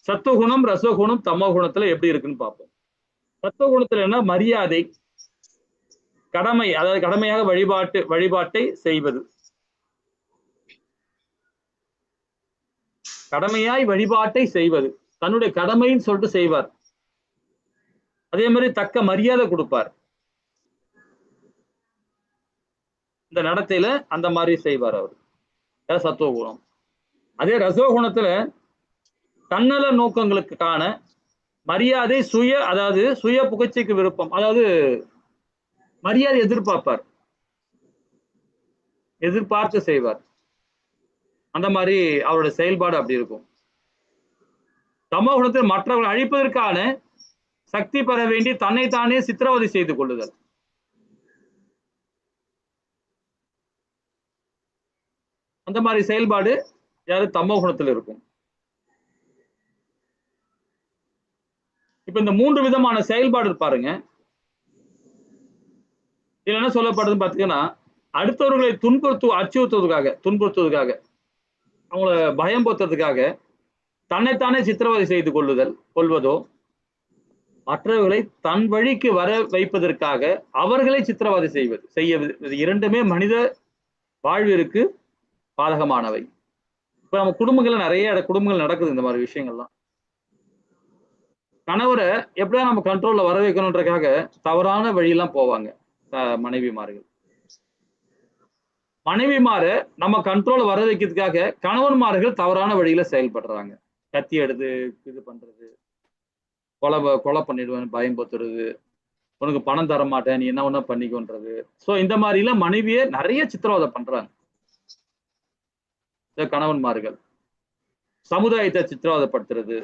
சத்துவகுணம், ரசகுணம், தமோகுணத்துல எப்படி இருக்குன்னு பார்ப்போம். சத்துவகுணத்துல என்ன, மரியாதை, கடமை, அதாவது கடமையாக வழிபாட்டை செய்வது, கடமையாய் வழிபாட்டை செய்வது, தன்னுடைய கடமைன்னு சொல்லிட்டு செய்வார். அதே மாதிரி தக்க மரியாதை கொடுப்பார். இந்த நடத்தையில அந்த மாதிரி செய்வார் அவர், சத்துவகுணம். அதே ரசோகுணத்துல தன்னல நோக்கங்களுக்கான மரியாதை, அதாவது சுய புகழ்ச்சிக்கு விருப்பம், அதாவது மரியாதை எதிர்பார்ப்பார், எதிர்பார்த்து செய்வார். அந்த மாதிரி அவருடைய செயல்பாடு அப்படி இருக்கும். தமோகுணத்தில் மற்றவர்கள் அழிப்பதற்கான சக்தி பெற வேண்டி தன்னைத்தானே சித்திரவதை செய்து கொள்ளுதல். அந்த மாதிரி செயல்பாடு யாரு, தமோகுணத்தில் இருக்கும். இப்ப இந்த 3 விதமான செயல்பாடு பாருங்க. இதுல என்ன சொல்லப்படுதுன்னு பாத்தீங்கன்னா, அடுத்தவர்களை துன்புறுத்துவதற்காக அவங்கள பயம் போத்துறதுக்காக தன்னைத்தானே சித்திரவதை செய்து கொள்வதோ, மற்றவர்களை தன் வழிக்கு வர வைப்பதற்காக அவர்களை சித்திரவதை செய்வது இரண்டுமே மனித வாழ்விற்கு பாதகமானவை. இப்ப நம்ம குடும்பங்கள்ல நிறைய குடும்பங்கள் நடக்குது இந்த மாதிரி விஷயங்கள்லாம். கணவரை எப்படியா நம்ம கண்ட்ரோல்ல வர வைக்கணுன்றதுக்காக தவறான வழியெல்லாம் போவாங்க மனைவிமார்கள். மனைவிமார நம்ம கண்ட்ரோல் வர வைக்கிறதுக்காக கணவன்மார்கள் தவறான வழியில செயல்படுறாங்க. கத்தி எடுத்து இது பண்றது, கொலை பண்ணிடுவேன் பயம் பொத்துறது, உனக்கு பணம் தர மாட்டேன் நீ என்ன ஒண்ணா பண்ணிக்கோன்றது. சோ இந்த மாதிரி எல்லாம் மனைவியை நிறைய சித்திரவதை பண்றாங்க கணவன்மார்கள். சமுதாயத்தை சித்திரவதைப்படுத்துறது,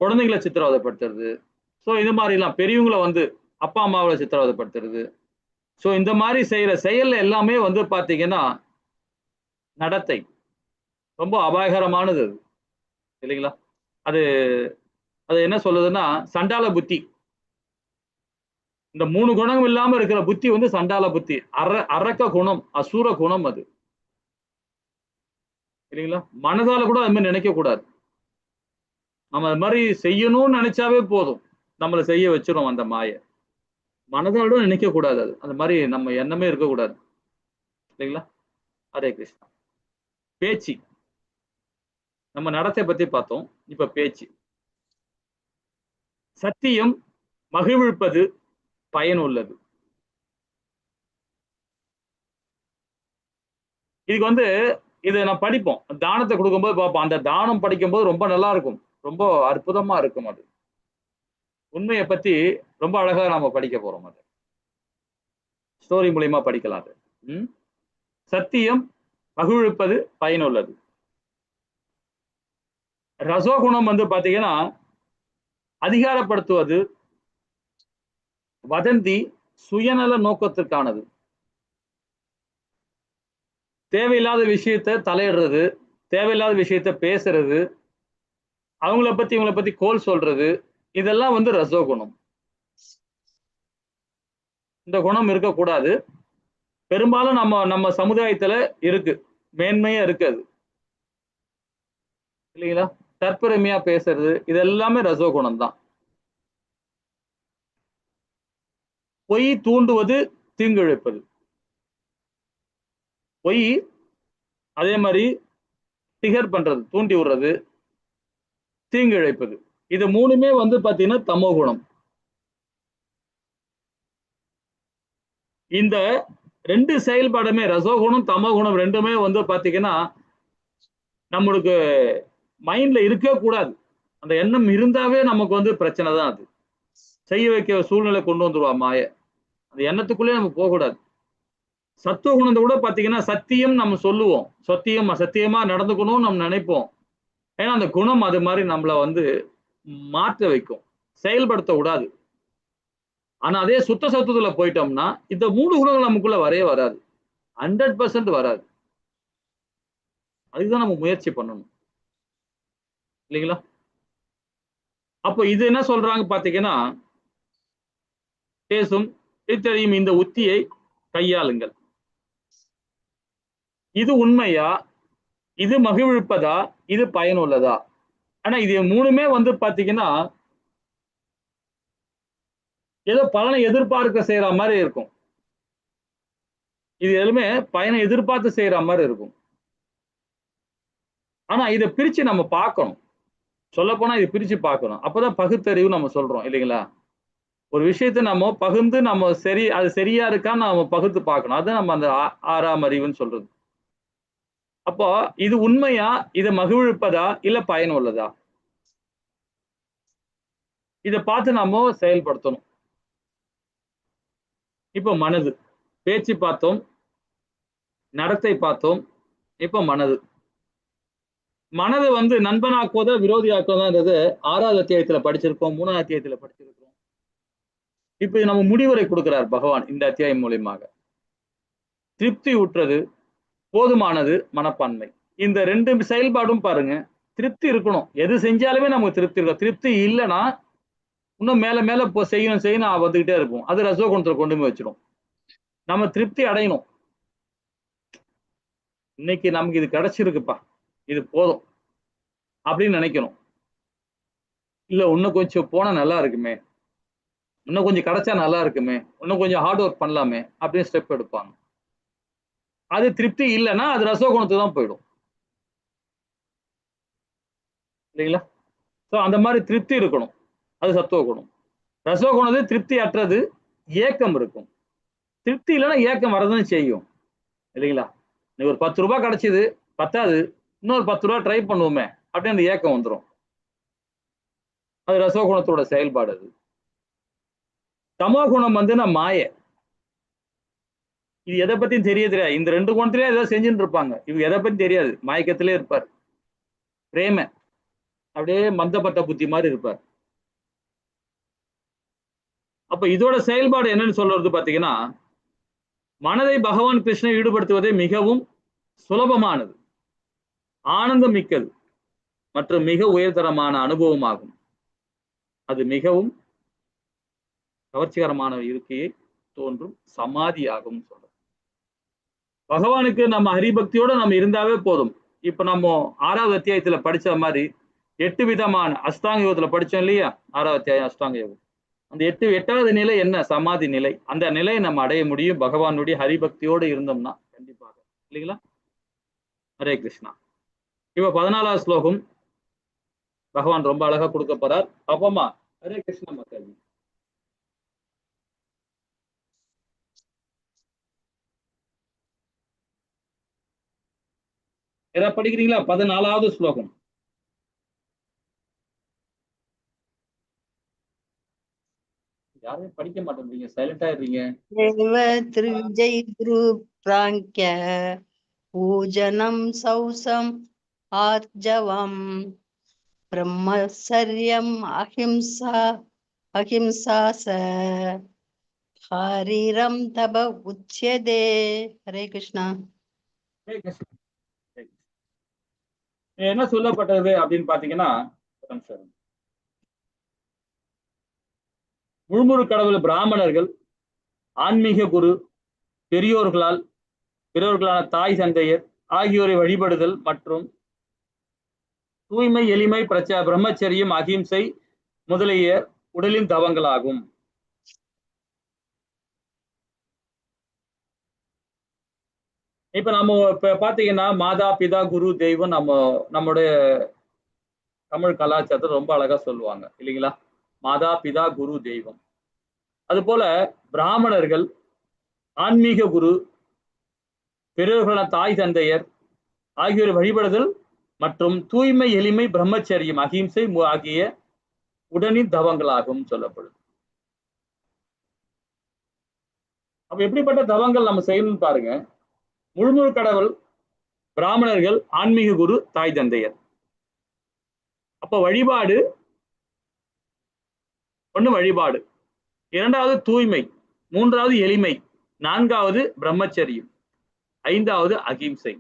குழந்தைகளை சித்திரவதைப்படுத்துறது. சோ இந்த மாதிரி எல்லாம் பெரியவங்களை அப்பா அம்மாவை சித்திரவதைப்படுத்துறது. சோ இந்த மாதிரி செய்யற செயல் எல்லாமே பாத்தீங்கன்னா நடத்தை ரொம்ப அபாயகரமானது அது, இல்லைங்களா? அது என்ன சொல்லுதுன்னா சண்டால புத்தி. இந்த 3 குணம் இல்லாம இருக்கிற புத்தி சண்டால புத்தி, அரக்க குணம், அசூர குணம் அது, இல்லைங்களா? மனதால கூட அது மாதிரி நினைக்க கூடாது. நம்ம அது மாதிரி செய்யணும்னு நினைச்சாவே போதும், நம்மளை செய்ய வச்சிரும் அந்த மாய. மனதால நினைக்க கூடாது, அது அந்த மாதிரி நம்ம எண்ணமே இருக்கக்கூடாது, இல்லைங்களா? ஹரே கிருஷ்ணா. பேச்சு, நம்ம நடத்தை பத்தி பார்த்தோம். இப்ப பேச்சு. சத்தியம், மகிழ்விப்பது, பயனுள்ளது. இதுக்கு இதை நான் படிப்போம், தானத்தை கொடுக்கும்போது பார்ப்போம். அந்த தானம் படிக்கும்போது ரொம்ப நல்லா இருக்கும், ரொம்ப அற்புதமா இருக்கும். அது உண்மையை பத்தி ரொம்ப அழகா நாம படிக்க போறோம். அது ஸ்டோரி மூலியமா படிக்கலாம். அது சத்தியம், மகிழ்விப்பது, பயனுள்ளது. ரசோகுணம் பாத்தீங்கன்னா அதிகாரப்படுத்துவது, வதந்தி, சுயநல நோக்கத்திற்கானது, தேவையில்லாத விஷயத்த தலையிடுறது, தேவையில்லாத விஷயத்த பேசுறது, அவங்கள பத்தி இவங்களை பத்தி கோல் சொல்றது, இதெல்லாம் ரசோகுணம். இந்த குணம் இருக்கக்கூடாது. பெரும்பாலும் நம்ம சமுதாயத்துல இருக்கு, மேன்மையா இருக்காது, இல்லைங்களா? தற்பெருமையா பேசுறது, இது எல்லாமே ரசோகுணம் தான். பொய் தூண்டுவது, தீங்கிழைப்பது. பொய், அதே மாதிரி டிகர் பண்றது, தூண்டி விடுறது, தீங்கிழைப்பது. இது 3மே பாத்தீங்கன்னா தமோ குணம். இந்த 2 செயல்பாடுமே, ரசோகுணம் தமோகுணம் ரெண்டுமே பாத்தீங்கன்னா நம்மளுக்கு மைண்ட்ல இருக்கவே கூடாது. அந்த எண்ணம் இருந்தாவே நமக்கு பிரச்சனை தான். அது செய்ய வைக்க சூழ்நிலை கொண்டு வந்துருவா மாய. அந்த எண்ணத்துக்குள்ளே நம்ம போகக்கூடாது. சத்துவகுணத்தை கூட பாத்தீங்கன்னா சத்தியம் நம்ம சொல்லுவோம், சத்தியமா நடந்துக்கணும்னு நம்ம நினைப்போம். ஏன்னா அந்த குணம் அது மாதிரி நம்மள மாற்ற வைக்கும். செயல்படுத்த விடாது. ஆனா அதே சுத்த சத்துவத்துல போயிட்டோம்னா இந்த 3 குணங்கள் நமக்குள்ள வரவே வராது. 100% வராது. அதுதான் நம்ம முயற்சி பண்ணணும் இல்லைங்களா? அப்போ இது என்ன சொல்றாங்க பாத்தீங்கன்னா, பேசும் தெரியும் இந்த உத்தியை கையாளுங்கள். இது உண்மையா, இது மகிழ்விப்பதா, இது பயனுள்ளதா? ஆனா இது 3மே பாத்தீங்கன்னா ஏதோ பலனை எதிர்பார்க்க செய்யற மாதிரி இருக்கும். இது எதுவுமே பயனை எதிர்பார்த்து செய்யற மாதிரி இருக்கும். ஆனா இதை பிரிச்சு நம்ம பார்க்கணும். சொல்ல போனா இது பிரிச்சு பார்க்கணும். அப்பதான் பகுத்தறிவு நம்ம சொல்றோம் இல்லைங்களா? ஒரு விஷயத்தை நம்ம பகுந்து நம்ம அது சரியா இருக்கான்னு நம்ம பகுத்து பார்க்கணும். அது நம்ம அந்த 6ஆம் அறிவுன்னு சொல்றது. அப்போ இது உண்மையா, இதை மகிழ்விப்பதா, இல்ல பயனுள்ளதா? இதை பார்த்து நம்ம செயல்படுத்தணும். இப்போ மனது, பேச்சு பார்த்தோம், நடத்தை பார்த்தோம், இப்ப மனது. மனது நண்பனாக்குவதோ விரோதியாக்குவதோன்றது 6வது அத்தியாயத்துல படிச்சிருக்கோம், 3வது அத்தியாயத்துல படிச்சிருக்கோம். இப்ப நம்ம முடிவுரை கொடுக்கிறார் பகவான் இந்த அத்தியாயம் மூலியமாக. திருப்தி ஊற்றுறது, போதுமானது, மனப்பான்மை. இந்த 2 செயல்பாடும் பாருங்க, திருப்தி இருக்கணும். எது செஞ்சாலுமே நமக்கு திருப்தி இருக்கும். திருப்தி இல்லைன்னா இன்னும் மேல மேல செய்யணும் வந்துகிட்டே இருக்கும். அது ரசோகுணத்துல கொண்டு போய் வச்சிடும். நம்ம திருப்தி அடையணும். இன்னைக்கு நமக்கு இது கிடைச்சிருக்குப்பா, இது போதும் அப்படின்னு நினைக்கணும். இல்ல இன்னும் கொஞ்சம் போனா நல்லா இருக்குமே, இன்னும் கொஞ்சம் கிடைச்சா நல்லா இருக்குமே, இன்னும் கொஞ்சம் ஹார்ட் ஒர்க் பண்ணலாமே அப்படின்னு ஸ்டெப் எடுப்பாங்க. அது திருப்தி இல்லைன்னா அது ரசோகுணத்துக்கு தான் போயிடும் இல்லைங்களா? ஸோ அந்த மாதிரி திருப்தி இருக்கணும். அது சத்துவ குணம். ரசோகுணது திருப்தி அற்றது, ஏக்கம் இருக்கும். திருப்தி இல்லைன்னா ஏக்கம் வரதான் செய்யும் இல்லைங்களா? நீ ஒரு 10 ரூபாய் கிடைச்சது பத்தாது, இன்னொரு 10 ரூபாய் ட்ரை பண்ணுவோமே அப்படின்னு அந்த ஏக்கம் வந்துடும். அது ரசோகுணத்தோட செயல்பாடு. அது தமோ குணம் மாய. இது எதை பத்தியும் தெரியாது. இந்த 2 குணத்திலே ஏதோ செஞ்சுட்டு இருப்பாங்க. இவங்க எதை பத்தி தெரியாது, மயக்கத்திலே இருப்பார். பிரேம அப்படியே மந்தப்பட்ட புத்தி மாதிரி இருப்பார். அப்ப இதோட செயல்பாடு என்னன்னு சொல்றது பாத்தீங்கன்னா, மனதை பகவான் கிருஷ்ணன் ஈடுபடுத்துவதே மிகவும் சுலபமானது, ஆனந்தம் மிக்கது மற்றும் மிக உயர்தரமான அனுபவமாகும். அது மிகவும் கவர்ச்சிகரமான இருக்கையை தோன்றும் சமாதியாகும் சொல்ற. பகவானுக்கு நம்ம ஹரிபக்தியோட நம்ம இருந்தாவே போதும். இப்ப நம்ம 6வது அத்தியாயத்துல படிச்ச மாதிரி 8 விதமான அஷ்டாங்க யோகத்துல படிச்சோம் இல்லையா? 6வது அத்தியாயம் அஷ்டாங்க யோகம். அந்த 8வது நிலை என்ன? சமாதி நிலை. அந்த நிலையை நம்ம அடைய முடியும் பகவானுடைய ஹரிபக்தியோடு இருந்தோம்னா கண்டிப்பாக இல்லைங்களா? ஹரே கிருஷ்ணா. இப்ப 14வது ஸ்லோகம் பகவான் ரொம்ப அழகா கொடுக்க போறார். அப்பமா ஹரே கிருஷ்ணா மக்கள். ஏதாவது படிக்கிறீங்களா? 14வது ஸ்லோகம். யாருமே படிக்க மாட்டேன்றீங்க, சைலண்டா இருக்கீங்க. திருவிஜய் குரு பிராங்கிய பூஜனம் சௌசம் ஆர்ஜவம் பிரம்மச்சரியம் அஹிம்சாச ஹரிரம் தப உச்யதே. ஹரே கிருஷ்ணா. என்ன சொல்லப்பட்டது அப்படின்னு பாத்தீங்கன்னா, முழுமுழு கடவுள் பிராமணர்கள், ஆன்மீக குரு, பெரியோர்களான தாய் தந்தையர் ஆகியோரை வழிபடுதல் மற்றும் தூய்மை, எளிமை, பிரம்மச்சரியம், அகிம்சை முதலிய உடலின் தவங்களாகும். இப்ப நம்ம பாத்தீங்கன்னா மாதா பிதா குரு தெய்வம் நம்முடைய தமிழ் கலாச்சாரத்தை ரொம்ப அழகா சொல்லுவாங்க இல்லைங்களா? மாதா பிதா குரு தெய்வம். அது போல பிராமணர்கள், ஆன்மீக குரு, பெரியோர்களான தாய் தந்தையர் ஆகியோரை வழிபடுதல் மற்றும் தூய்மை, எளிமை, பிரம்மச்சரியம், அகிம்சை ஆகிய உடனின் தவங்களாகும் சொல்லப்படுது. அப்ப எப்படிப்பட்ட தவங்கள் நம்ம செய்யணும்னு பாருங்க. முழுமுழு கடவுள், பிராமணர்கள், ஆன்மீக குரு, தாய் தந்தையர். அப்ப வழிபாடு ஒண்ணு வழிபாடு, இரண்டாவது தூய்மை, மூன்றாவது எளிமை, நான்காவது பிரம்மச்சரியம், ஐந்தாவது அகிம்சை.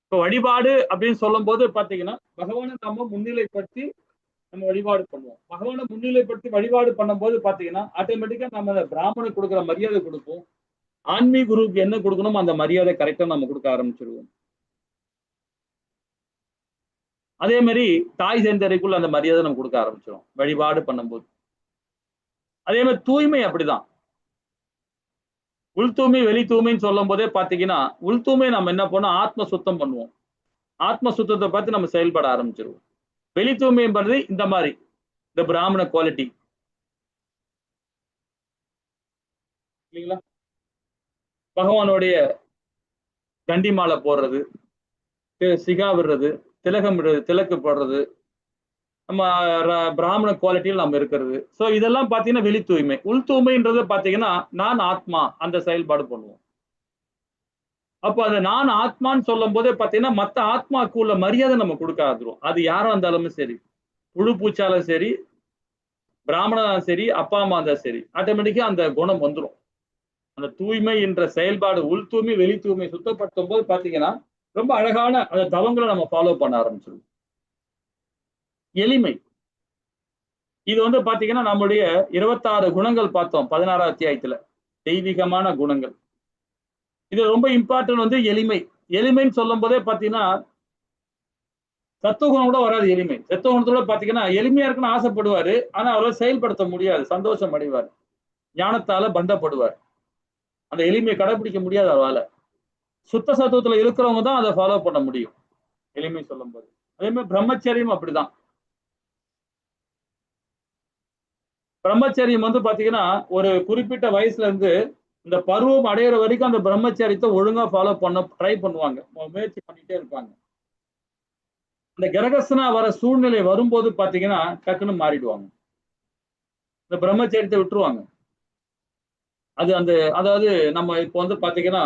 இப்போ வழிபாடு அப்படின்னு சொல்லும் போது பாத்தீங்கன்னா பகவானை நம்ம முன்னிலைப்படுத்தி நம்ம வழிபாடு பண்ணுவோம். பகவானை முன்னிலைப்படுத்தி வழிபாடு பண்ணும்போது பாத்தீங்கன்னா ஆட்டோமேட்டிக்கா நம்ம பிராமணனுக்கு கொடுக்குற மரியாதை கொடுப்போம். ஆன்மீக குருவுக்கு என்ன கொடுக்கணும் அந்த மரியாதை கரெக்டா நம்ம கொடுக்க ஆரம்பிச்சிருவோம். அதே மாதிரி தாய் தந்தைக்குள்ள அந்த மரியாதை நம்ம கொடுக்க ஆரம்பிச்சிடும் வழிபாடு பண்ணும்போது. அதே மாதிரி தூய்மை அப்படிதான். உள் தூய்மை வெளி தூய்மைன்னு சொல்லும் போதே பாத்தீங்கன்னா உள் தூய்மை நம்ம என்ன பண்ணோம், ஆத்ம சுத்தம் பண்ணுவோம். ஆத்ம சுத்தத்தை பார்த்து நம்ம செயல்பட ஆரம்பிச்சிருவோம். வெளி தூய்மைன்றது இந்த மாதிரி இந்த பிராமண குவாலிட்டி இல்லைங்களா? பகவானுடைய கண்டி மாலை போடுறது, சிகா விடுறது, திலகம் விடுறது, திலக்கு போடுறது, நம்ம பிராமண குவாலிட்டியில் நம்ம இருக்கிறது. ஸோ இதெல்லாம் பார்த்தீங்கன்னா வெளி தூய்மை. உள் தூய்மைன்றது பார்த்தீங்கன்னா நான் ஆத்மா அந்த செயல்பாடு பண்ணுவோம். அப்போ அது நான் ஆத்மான்னு சொல்லும் போதே பார்த்தீங்கன்னா மற்ற ஆத்மாவுக்கு உள்ள மரியாதை நம்ம கொடுக்க ஆரம்பிச்சிடும். அது யாரா இருந்தாலும் சரி, புழு பூச்சாலும் சரி, பிராமணா சரி, அப்பா அம்மா இருந்தாலும் சரி, ஆட்டோமேட்டிக்கா அந்த குணம் வந்துடும். அந்த தூய்மை என்ற செயல்பாடு உள் தூய்மை வெளி தூய்மை சுத்தப்படுத்தும் போது பார்த்தீங்கன்னா ரொம்ப அழகான அந்த தவங்களை நம்ம ஃபாலோ பண்ண ஆரம்பிச்சிடும். எளிமை, இது வந்து பாத்தீங்கன்னா நம்முடைய 26 குணங்கள் பார்த்தோம் 16ஆம் அத்தியாயத்துல, தெய்வீகமான குணங்கள். இது ரொம்ப இம்பார்ட்டன்ட் வந்து எளிமை. எளிமைன்னு சொல்லும் போதே பாத்தீங்கன்னா சத்துவகுணம் கூட வராது. எளிமை சத்துவகுணத்தோட பாத்தீங்கன்னா எளிமையா இருக்குன்னு ஆசைப்படுவாரு, ஆனா அவரால் செயல்படுத்த முடியாது, சந்தோஷம் அடைவார், ஞானத்தால பந்தப்படுவார். அந்த எளிமையை கடைபிடிக்க முடியாது அவரால். சுத்த சத்துவத்துல இருக்கிறவங்க தான் அதை ஃபாலோ பண்ண முடியும் எளிமை சொல்லும் போது. அதே மாதிரி பிரம்மச்சரியம் அப்படிதான். பிரம்மச்சரியம் வந்து பாத்தீங்கன்னா ஒரு குறிப்பிட்ட வயசுல இருந்து இந்த பருவம் அடையிற வரைக்கும் அந்த பிரம்மச்சரியத்தை ஒழுங்கா ஃபாலோ பண்ண ட்ரை பண்ணுவாங்க, முயற்சி பண்ணிட்டே இருப்பாங்க. இந்த கிரகஸ்தனா வர சூழ்நிலை வரும்போது பாத்தீங்கன்னா டக்குன்னு மாறிடுவாங்க, இந்த பிரம்மச்சரியத்தை விட்டுருவாங்க. அது அந்த அதாவது நம்ம இப்போ வந்து பாத்தீங்கன்னா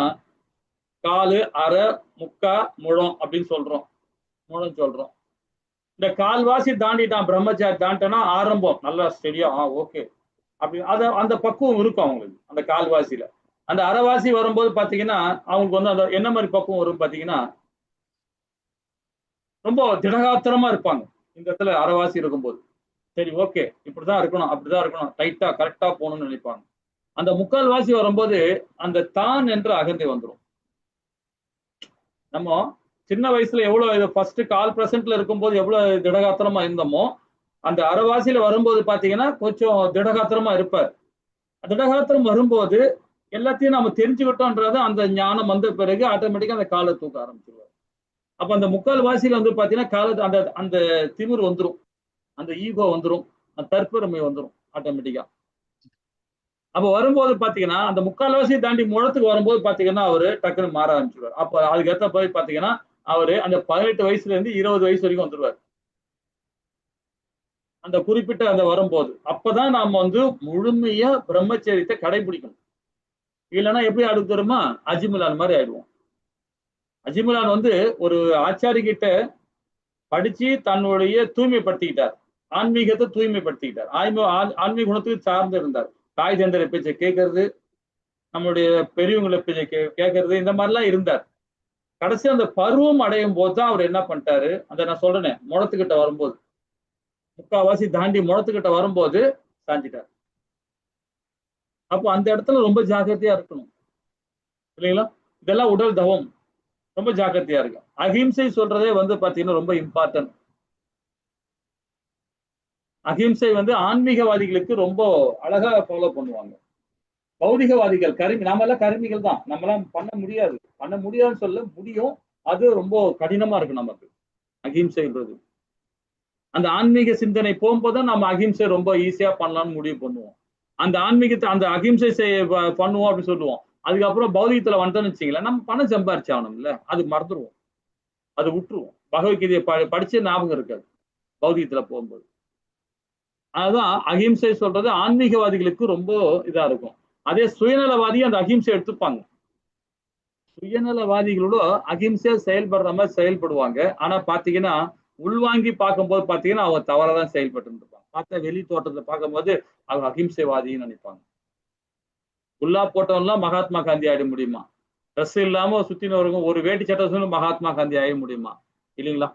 காலு, அரை, முக்கா, முழம் அப்படின்னு சொல்றோம், முழம் சொல்றோம். இந்த கால்வாசி தாண்டிட்டான் பிரம்மச்சாரி தாண்டிட்டனா ஆரம்பம் நல்லா ஸ்டெடியா ஓகே அப்படி அத அந்த பக்குவம் இருக்கும் அவங்களுக்கு. அந்த கால்வாசியில அந்த அரைவாசி வரும்போது பாத்தீங்கன்னா அவங்களுக்கு வந்து அந்த என்ன மாதிரி பக்குவம் வரும் பாத்தீங்கன்னா ரொம்ப திடகாத்திரமா இருப்பாங்க. இந்த இடத்துல அரைவாசி இருக்கும்போது சரி ஓகே இப்படிதான் இருக்கணும், அப்படிதான் இருக்கணும், டைட்டா கரெக்டா போகணும்னு நினைப்பாங்க. அந்த முக்கால்வாசி வரும்போது அந்த தான் என்ற அகந்தை வந்துடும். நம்ம சின்ன வயசுல எவ்வளவு ஃபர்ஸ்ட் 1/4% இருக்கும்போது எவ்வளவு திடகாத்திரமா இருந்தோமோ அந்த அரைவாசியில வரும்போது பாத்தீங்கன்னா கொஞ்சம் திடகாத்திரமா இருப்பார். திடகாத்திரம் வரும்போது எல்லாத்தையும் நம்ம தெரிஞ்சுக்கிட்டோன்றது அந்த ஞானம் வந்த பிறகு ஆட்டோமேட்டிக்கா அந்த காலை தூக்க ஆரம்பிச்சிருவார். அப்ப அந்த முக்கால் வாசியில வந்து பாத்தீங்கன்னா கால அந்த அந்த திமிர் வந்துடும், அந்த ஈகோ வந்துடும், அந்த தற்பெருமை வந்துடும் ஆட்டோமேட்டிக்கா. அப்ப வரும்போது பாத்தீங்கன்னா அந்த முக்கால்வாசியை தாண்டி முழத்துக்கு வரும்போது பாத்தீங்கன்னா அவரு டக்குன்னு மாற ஆரம்பிச்சிருவார். அப்ப அதுக்கேற்ற போய் பாத்தீங்கன்னா அவரு அந்த 18 வயசுல இருந்து 20 வயசு வரைக்கும் வந்துருவார். அந்த குறிப்பிட்ட அந்த வரும்போது அப்பதான் நாம வந்து முழுமையா பிரம்மச்சரியத்தை கடைபிடிக்கணும். இல்லைன்னா எப்படி ஆடு தெரியுமா, அஜிமுலான் மாதிரி ஆயிடுவோம். அஜிமுலான் வந்து ஒரு ஆச்சாரி கிட்ட படிச்சு தன்னுடைய தூய்மைப்படுத்திக்கிட்டார், ஆன்மீகத்தை தூய்மைப்படுத்திக்கிட்டார், ஆன்மீக குணத்துக்கு சார்ந்து இருந்தார். தாய் தந்தரை பேச்சை கேட்கறது, நம்மளுடைய பெரியவங்களை பேச்சை கேட்கறது, இந்த மாதிரிலாம் இருந்தார். கடைசி அந்த பருவம் அடையும் போது தான் அவர் என்ன பண்ணிட்டாரு, அந்த நான் சொல்றேனே முழத்துக்கிட்ட வரும்போது, முக்காவாசி தாண்டி முழத்துக்கிட்ட வரும்போது சாஞ்சிட்டார். அப்போ அந்த இடத்துல ரொம்ப ஜாக்கிரதையா இருக்கணும் இல்லைங்களா? இதெல்லாம் உடல் தவம், ரொம்ப ஜாக்கிரதையா இருக்கு. அகிம்சை சொல்றதே வந்து பாத்தீங்கன்னா ரொம்ப இம்பார்ட்டன்ட். அகிம்சை வந்து ஆன்மீகவாதிகளுக்கு ரொம்ப அழகா ஃபாலோ பண்ணுவாங்க. பௌதிகவாதிகள் நாம எல்லாம் கருமிகள் தான், நம்மளாம் பண்ண முடியாதுன்னு சொல்ல முடியும், அது ரொம்ப கடினமா இருக்கு நமக்கு அகிம்சைன்றது. அந்த ஆன்மீக சிந்தனை போகும்போது நம்ம அகிம்சை ரொம்ப ஈஸியா பண்ணலாம்னு முடிவு பண்ணுவோம். அந்த ஆன்மீகத்தை அந்த அகிம்சை பண்ணுவோம் அப்படின்னு சொல்லுவோம். அதுக்கப்புறம் பௌதிகத்துல வந்துட்டோம்னு வச்சுங்களேன், நம்ம பணம் சம்பாரிச்சாகணும் இல்ல, அது மறந்துடுவோம், அது விட்டுருவோம். பகவத்கீதையை படிச்ச ஞாபகம் இருக்காது பௌதிகத்துல போகும்போது. அதுதான் அகிம்சை சொல்றது ஆன்மீகவாதிகளுக்கு ரொம்ப இதா இருக்கும். அதே சுயநலவாதி அந்த அகிம்சை எடுத்துப்பாங்க. சுயநலவாதிகளோட அகிம்சையா செயல்படுற மாதிரி செயல்படுவாங்க. ஆனா பாத்தீங்கன்னா உள்வாங்கி பார்க்கும்போது பாத்தீங்கன்னா அவங்க தவறாதான் செயல்பட்டு இருப்பாங்க. பார்த்தா வெளி தோட்டத்தை பார்க்கும்போது அவங்க அகிம்சைவாதின்னு நினைப்பாங்க. குல்லா போட்டவன்லாம் மகாத்மா காந்தி ஆயிட முடியுமா? ட்ரெஸ் இல்லாம சுத்தினவருக்கும் ஒரு வேட்டி சட்டை மகாத்மா காந்தி ஆயிட முடியுமா? இல்லைங்களா?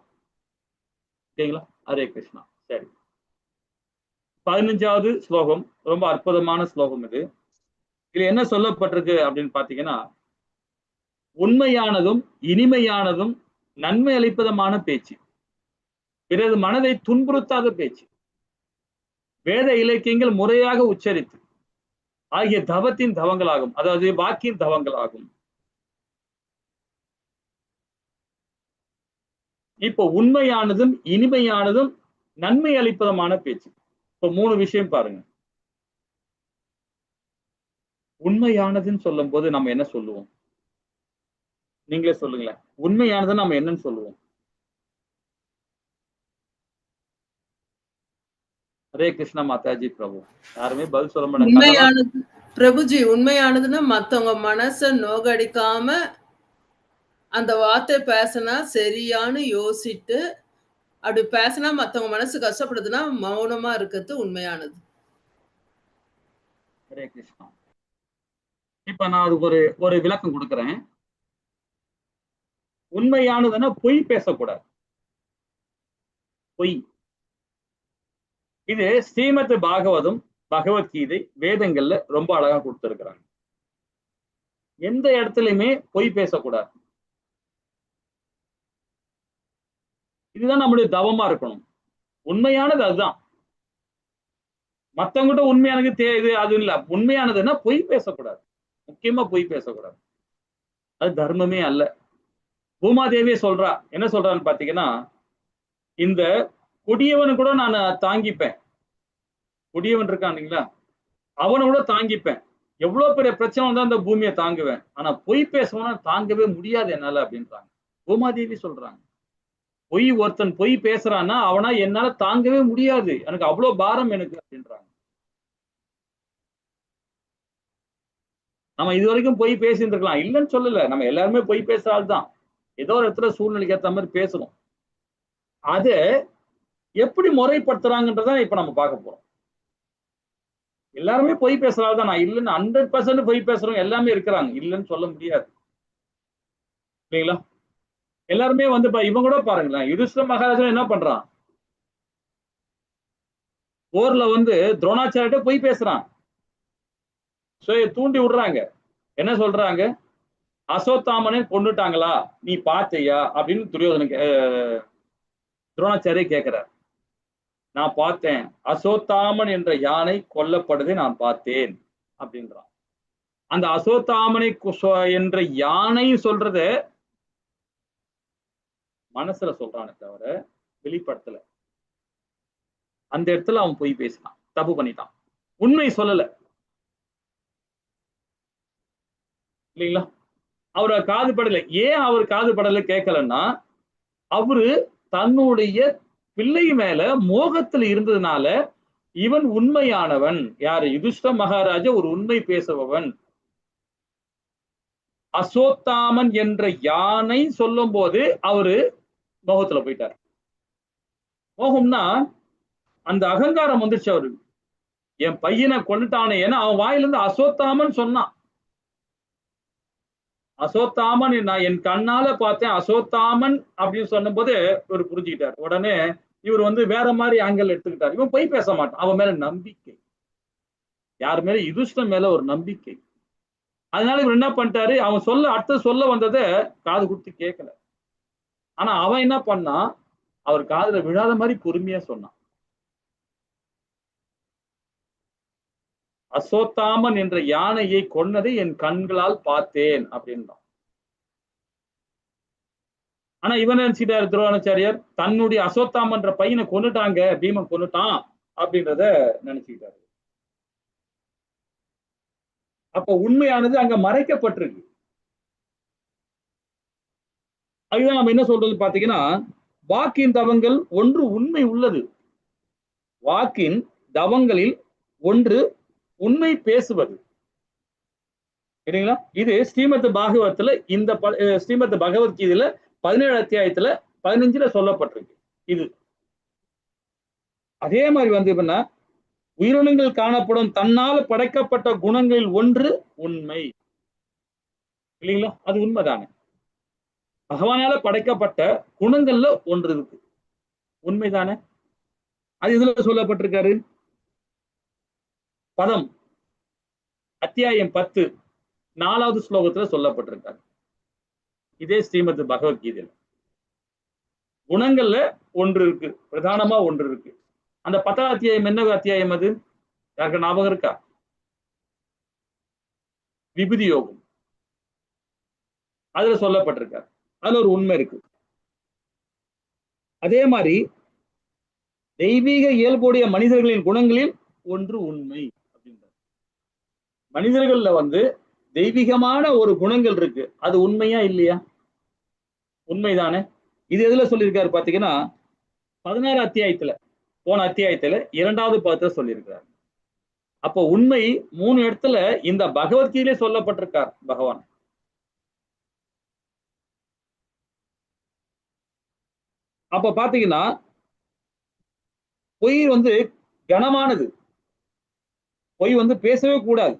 ஓகேங்களா? ஹரே கிருஷ்ணா. சரி, 15வது ஸ்லோகம் ரொம்ப அற்புதமான ஸ்லோகம் இது. இதுல என்ன சொல்லப்பட்டிருக்கு அப்படின்னு பாத்தீங்கன்னா, உண்மையானதும் இனிமையானதும் நன்மை அளிப்பதமான பேச்சு, பிறகு மனதை துன்புறுத்தாத பேச்சு, வேத இலக்கியங்கள் முறையாக உச்சரித்து ஆகிய தவத்தின் தவங்களாகும். அதாவது வாக்கின் தவங்களாகும். இப்போ உண்மையானதும் இனிமையானதும் நன்மை அளிப்பதமான பேச்சு. இப்போ 3 விஷயம் பாருங்க. உண்மையானதுன்னு சொல்லும் போது நம்ம என்ன சொல்லுவோம்? நீங்களே சொல்லுங்களேன். உண்மையானது நம்ம என்னன்னு சொல்லுவோம்? ஹரே கிருஷ்ணா மாதாஜி பிரபு. யாருமே பதில் சொல்ல மாட்டாங்க. உண்மையானது பிரபுஜி, உண்மையானதுன்னா மத்தவங்க மனச நோகடிக்காம அந்த வார்த்தை பேசினா சரியானு யோசிட்டு, அப்படி பேசினா மத்தவங்க மனசு கஷ்டப்படுதுன்னா மௌனமா இருக்கிறது உண்மையானது. ஹரே கிருஷ்ணா. இப்ப நான் அதுக்கு ஒரு விளக்கம் கொடுக்கிறேன். உண்மையானதுன்னா பொய் பேசக்கூடாது. பொய். இது ஸ்ரீமத் பாகவதம், பகவத்கீதை, வேதங்கள்ல ரொம்ப அழகா கொடுத்திருக்கிறாங்க. எந்த இடத்துலயுமே பொய் பேசக்கூடாது. இதுதான் நம்மளுடைய தவமா இருக்கணும். உண்மையானது அதுதான். மத்தவங்கிட்ட உண்மையானது இது அது இல்ல. உண்மையானதுன்னா பொய் பேசக்கூடாது. முக்கியமா பொய் பேசக்கூடாது. அது தர்மமே அல்ல. பூமாதேவியே சொல்றா. என்ன சொல்றான்னு பாத்தீங்கன்னா, இந்த கொடியவனு கூட நான் தாங்கிப்பேன். கொடியவன் இருக்கான் இல்லைங்களா, அவனை கூட தாங்கிப்பேன். எவ்வளவு பெரிய பிரச்சனை வந்தா அந்த பூமியை தாங்குவேன். ஆனா பொய் பேசுவனா தாங்கவே முடியாது என்னால அப்படின்றாங்க. பூமாதேவி சொல்றாங்க. ஒருத்தன் பொய் பேசுறான்னா அவனா என்னால தாங்கவே முடியாது, எனக்கு அவ்வளவு பாரம் எனக்கு அப்படின்றாங்க. நம்ம இது வரைக்கும் பொய் பேசியிருந்திருக்கலாம், இல்லைன்னு சொல்லல. நம்ம எல்லாருமே பொய் பேசுறாள்தான். ஏதோ ஒரு இடத்துல சூழ்நிலைக்கு ஏற்ற மாதிரி பேசணும். அதை எப்படி முறைப்படுத்துறாங்கன்றதான் இப்ப நம்ம பார்க்க போறோம். எல்லாருமே பொய் பேசுறாள்தான். நான் இல்லைன்னு 100% பொய் பேசுறவங்க எல்லாமே இருக்கிறாங்க, இல்லைன்னு சொல்ல முடியாது. இல்லைங்களா? எல்லாருமே இவன் கூட பாருங்களேன், யுதிஷ்டிர மகாராஜா என்ன பண்றான்? போர்ல துரோணாச்சாரிட்ட பொய் பேசுறான். தூண்டி விடுறாங்க. என்ன சொல்றாங்க? அசோத்தாமனை கொண்டுட்டாங்களா, நீ பார்த்தையா அப்படின்னு துரோணாச்சாரியை கேட்கிறார். நான் பார்த்தேன், அசோத்தாமன் என்ற யானை கொல்லப்படுவதை நான் பார்த்தேன் அப்படின்றான். அந்த அசோத்தாமனை என்ற யானை சொல்றத மனசுல சொல்றானே தவிர வெளிப்படுத்தல. அந்த இடத்துல அவன் போய் பேசினான், தப்பு பண்ணிட்டான், உண்மை சொல்லல. இல்லைங்களா? அவரை காது படல. ஏன் அவர் காது படல கேட்கலன்னா, அவரு தன்னுடைய பிள்ளை மேல மோகத்துல இருந்ததுனால இவன் உண்மையானவன். யாரு? யுதிஷ்டிர மகாராஜா ஒரு உண்மை பேசுபவன். அசோத்தாமன் என்ற யானை சொல்லும் போது அவரு மோகத்துல போயிட்டார். மோகம்னா அந்த அகங்காரம் வந்துருச்சு அவருக்கு. என் பையனை கொண்டுட்டானே, ஏன்னா அவன் வாயிலிருந்து அசோத்தாமன் சொன்னான். அசோத்தாமன் நான் என் கண்ணால பார்த்தேன் அசோத்தாமன் அப்படின்னு சொன்ன போது இவர் புரிஞ்சுக்கிட்டார். உடனே இவர் வேற மாதிரி ஆங்கிள் எடுத்துக்கிட்டார். இவன் பொய் பேச மாட்டான். அவன் மேல நம்பிக்கை, யார் மேல? யுதிஷ்டிரன் மேல ஒரு நம்பிக்கை. அதனால இவர் என்ன பண்ணிட்டாரு, அவன் அடுத்த சொல்ல வந்ததை காது கொடுத்து கேட்கல. ஆனா அவன் என்ன பண்ணா, அவர் காதுல விழாத மாதிரி பொறுமையா சொன்னான். அசோத்தாமன் என்ற யானையை கொன்னதை என் கண்களால் பார்த்தேன் அப்படின்றான். ஆனா இவன் நினைச்சிட்டாரு துரோணாச்சாரியார், தன்னுடைய அசோத்தாமன்ற பையனை கொண்டுட்டாங்க, பீமன் கொண்டுட்டான் அப்படின்றத நினைச்சுக்கிட்டாரு. அப்ப உண்மையானது அங்க மறைக்கப்பட்டிருக்கு. அதுதான் நம்ம என்ன சொல்றது பாத்தீங்கன்னா, வாக்கின் தவங்கள் ஒன்று உண்மை உள்ளது. வாக்கின் தவங்களில் ஒன்று உண்மை பேசுவது. சரிங்களா? இது ஸ்ரீமத் பாகவத்துல இந்த ஸ்ரீமத் பகவத்கீதையில 17 அத்தியாயத்துல 15 சொல்லப்பட்டிருக்கு. இது அதே மாதிரி வந்து என்ன, உயிரினங்கள் காணப்படும் தன்னால் படைக்கப்பட்ட குணங்களில் ஒன்று உண்மை. இல்லைங்களா? அது உண்மைதானே. பகவானால படைக்கப்பட்ட குணங்கள்ல ஒன்று இருக்கு, உண்மைதானே. அது இதுல சொல்லப்பட்டிருக்காரு. பதம் அத்தியாயம் 10 4வது ஸ்லோகத்துல சொல்லப்பட்டிருக்காரு. இதே ஸ்ரீமத் பகவத்கீதையில குணங்கள்ல ஒன்று இருக்கு, பிரதானமா ஒன்று இருக்கு. அந்த 10வது அத்தியாயம் என்ன அத்தியாயம் அது? யாருக்கு ஞாபகம் இருக்கா? விபூதி யோகம். அதுல சொல்லப்பட்டிருக்காரு. அதுல ஒரு உண்மை இருக்கு. அதே மாதிரி தெய்வீக இயல்புடைய மனிதர்களின் குணங்களில் ஒன்று உண்மை அப்படின்றார். மனிதர்கள்ல வந்து தெய்வீகமான ஒரு குணங்கள் இருக்கு, அது உண்மையா இல்லையா? உண்மைதானே. இது எதுல சொல்லியிருக்காரு பாத்தீங்கன்னா 16 அத்தியாயத்துல, போன அத்தியாயத்துல 2வது பாதத்துல சொல்லியிருக்கிறார். அப்போ உண்மை 3 இடத்துல இந்த பகவத்கீதையிலே சொல்லப்பட்டிருக்கார் பகவான். அப்ப பாத்தீங்கன்னா பொய் வந்து கனமானது, பொய் வந்து பேசவே கூடாது,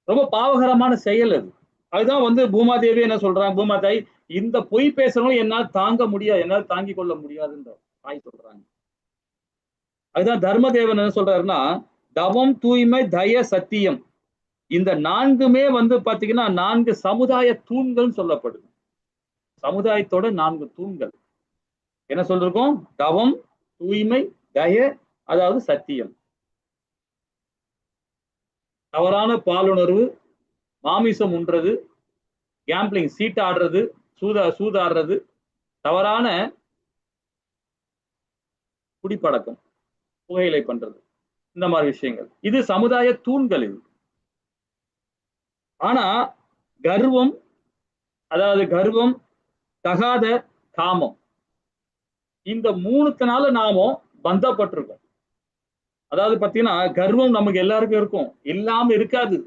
ரொம்ப பாவகரமான செயல் அது. அதுதான் வந்து பூமாதேவி என்ன சொல்றாங்க, பூமாதாய் இந்த பொய் பேசணும் என்னால் தாங்க முடியாது, என்னால் தாங்கிக் கொள்ள முடியாதுன்ற தாய் சொல்றாங்க. அதுதான் தர்மதேவன் என்ன சொல்றாருன்னா, தவம், தூய்மை, தய, சத்தியம், இந்த 4மே வந்து பாத்தீங்கன்னா 4 சமுதாய தூண்கள் சொல்லப்படுது. சமுதாயத்தோட 4 தூண்கள் என்ன சொல்றோம்? தவம், தூய்மை, தய, அதாவது சத்தியம். தவறான பாலுணர்வு, மாமிசம் உண்றது, கேம்பிளிங் சீட் ஆடுறது, சூதாடுறது, தவறான குடிப்பழக்கம், புகையிலை பண்றது, இந்த மாதிரி விஷயங்கள், இது சமுதாய தூண்கள் இது. ஆனா கர்வம், அதாவது கர்வம், தகாத காமம், இந்த 3த்தினால நாமும் பந்தப்பட்டிருக்கோம். அதாவது பாத்தீங்கன்னா கர்வம் நமக்கு எல்லாருக்கும் இருக்கும், இல்லாம இருக்காது.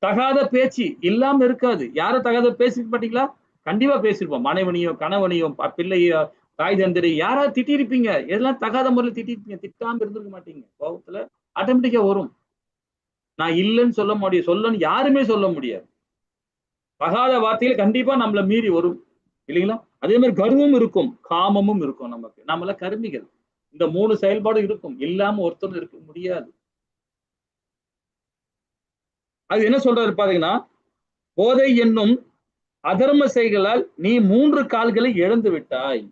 தகாத பேச்சு இல்லாம இருக்காது. யாரும் தகாத பேசிட்டு பாத்தீங்களா? கண்டிப்பா பேசிருப்போம். மனைவனையோ, கணவனையோ, பிள்ளையோ, தாய் தந்தரி யாராவது திட்டிருப்பீங்க. எதெல்லாம் தகாத முறையில் திட்டிருப்பீங்க. திட்டாம இருந்திருக்க மாட்டீங்க. கோபத்துல ஆட்டோமேட்டிக்கா வரும். நான் இல்லைன்னு சொல்ல முடியும், சொல்லன்னு யாருமே சொல்ல முடியாது. தகாத வார்த்தைகள் கண்டிப்பா நம்மள மீறி வரும், இல்லைங்களா? அதே மாதிரி கர்வமும் இருக்கும், காமமும் இருக்கும். நமக்கு நம்மள கருமிகள். இந்த 3 செயல்பாடும் இருக்கும், இல்லாம ஒருத்தரும் இருக்க முடியாது. அது என்ன சொல்றாரு பாத்தீங்கன்னா, போதை என்னும் அதர்ம செயல்களால் நீ 3 கால்களை இழந்து விட்டாய்.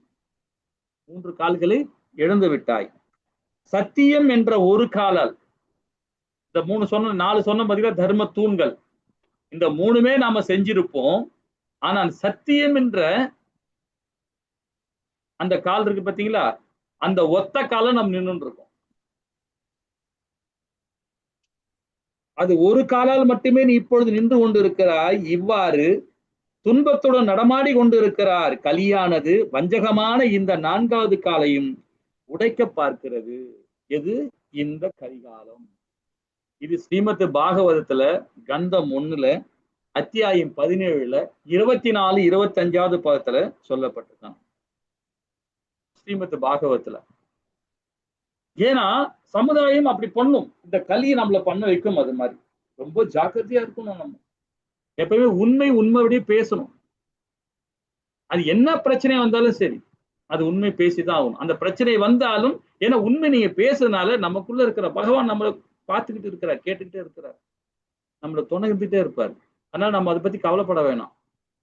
3 கால்களை இழந்து விட்டாய். சத்தியம் என்ற ஒரு காலால், இந்த 3 சொன்ன 4 சொன்ன பாத்தீங்கன்னா தர்ம தூண்கள், இந்த 3மே நாம செஞ்சிருப்போம். ஆனால் சத்தியம் என்ற அந்த கால் இருக்கு பாத்தீங்களா, அந்த ஒத்த கால நம்ம நின்று இருக்கோம். அது ஒரு காலால் மட்டுமே நீ இப்பொழுது நின்று கொண்டிருக்கிறாய். இவ்வாறு துன்பத்துடன் நடமாடி கொண்டிருக்கிறார். கலியானது வஞ்சகமான இந்த 4வது காலையும் உடைக்க பார்க்கிறது. எது? இந்த கலிகாலம். இது ஸ்ரீமத் பாகவதத்துல கந்தம் 1ல அத்தியாயம் 17ல 24, 25வது பாதத்துல சொல்லப்பட்டிருக்காங்க ஸ்ரீமத் பாகவத்துல. ஏன்னா சமுதாயம் அப்படி பண்ணும், இந்த கலியை நம்மள பண்ண வைக்கும். அது மாதிரி ரொம்ப ஜாக்கிரதையா இருக்கணும். நம்ம எப்பவுமே உண்மையோடய பேசணும். அது என்ன பிரச்சனை வந்தாலும் சரி, அது உண்மை பேசிதான் ஆகும். அந்த பிரச்சனை வந்தாலும், ஏன்னா உண்மை நீங்க பேசுறதுனால நமக்குள்ள இருக்கிற பகவான் நம்மளை பார்த்துக்கிட்டு இருக்கிறார், கேட்டுக்கிட்டே இருக்கிறார், நம்மள துணை இருந்துட்டே இருப்பார். அதனால நம்ம அதை பத்தி கவலைப்பட வேணாம்.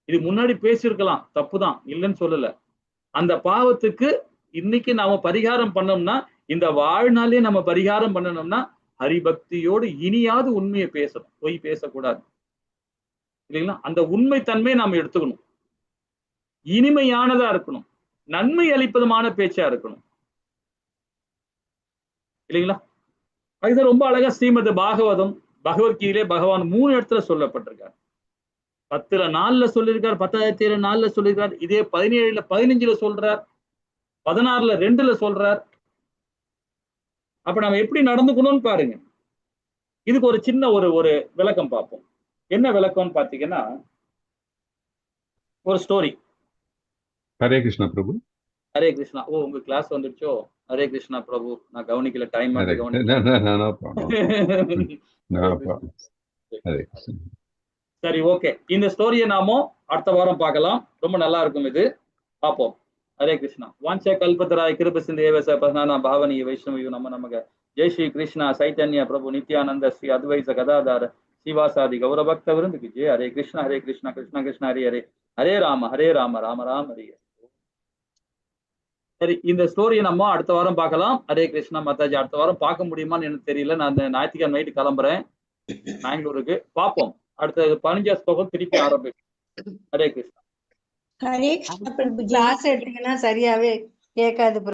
இது முன்னாடி பேசியிருக்கலாம், தப்புதான், இல்லைன்னு சொல்லல. அந்த பாவத்துக்கு இன்னைக்கு நாம பரிகாரம் பண்ணோம்னா, இந்த வாழ்நாளே நம்ம பரிகாரம் பண்ணணும்னா ஹரிபக்தியோடு இனியாவது உண்மையை பேசணும், பொய் பேசக்கூடாது, இல்லைங்களா? அந்த உண்மை தன்மையை நாம எடுத்துக்கணும், இனிமையானதா இருக்கணும், நன்மை அளிப்பதுமான பேச்சா இருக்கணும், இல்லைங்களா? அதுதான் ரொம்ப அழகா ஸ்ரீமத் பாகவதம் பகவத்கீதையிலே பகவான் 3 இடத்துல சொல்லப்பட்டிருக்கார். 10ல 4ல சொல்லியிருக்கார், 10வது 4ல சொல்லியிருக்கார், இதே 17ல 15ல சொல்றார், 16ல 2ல சொல்றார். அப்ப நம்ம எப்படி நடந்துக்கணும்னு பாருங்க. இதுக்கு ஒரு சின்ன ஒரு விளக்கம் பார்ப்போம். என்ன விளக்கம்னு பாத்தீங்கன்னா, ஒரு ஸ்டோரி. ஹரே கிருஷ்ணா பிரபு. ஹரே கிருஷ்ணா. ஓ, உங்க கிளாஸ் வந்துடுச்சோ? ஹரே கிருஷ்ணா பிரபு, நான் கவனிக்கல, டைம் Hare கவனிக்கல. No problem. No Hare problem. Krishna. Hare Krishna. சரி, ஓகே. இந்த ஸ்டோரியை நாம அடுத்த வாரம் பார்க்கலாம். ரொம்ப நல்லா இருக்கும் இது, பார்ப்போம். ஹரே கிருஷ்ணா. வாஞ்ச கல்பத்தராய் கிருப சிந்தேவ சபனானா பாவனி வைஷ்ணவியோ நம நமக. ஜெய் ஸ்ரீ கிருஷ்ணா சைத்தன்ய பிரபு நித்யானந்த ஸ்ரீ அத்வைத கதாதார சிவாசாதி கௌரபக்த விருந்துக்கு ஜெய். ஹரே கிருஷ்ணா ஹரே கிருஷ்ணா கிருஷ்ணா கிருஷ்ணா ஹரே ஹரே, ஹரே ராம ராம ராம ஹரே. சரி, இந்த ஸ்டோரியை நம்ம அடுத்த வாரம் பார்க்கலாம். ஹரே கிருஷ்ணா மாதாஜி. அடுத்த வாரம் பார்க்க முடியுமான்னு எனக்கு தெரியல. நான் அந்த ஞாயிற்றுக்கிழமை நைட்டு கிளம்புறேன் பெங்களூருக்கு. பார்ப்போம். அடுத்த 15 ஸ்லோகம் திருப்பி ஆரம்பிக்கும். ஹரே கிருஷ்ணா. ஹரே கிருஷ்ணா பிரபுஜி. கிளாஸ் எடுத்தீங்கன்னா சரியாவே கேட்காது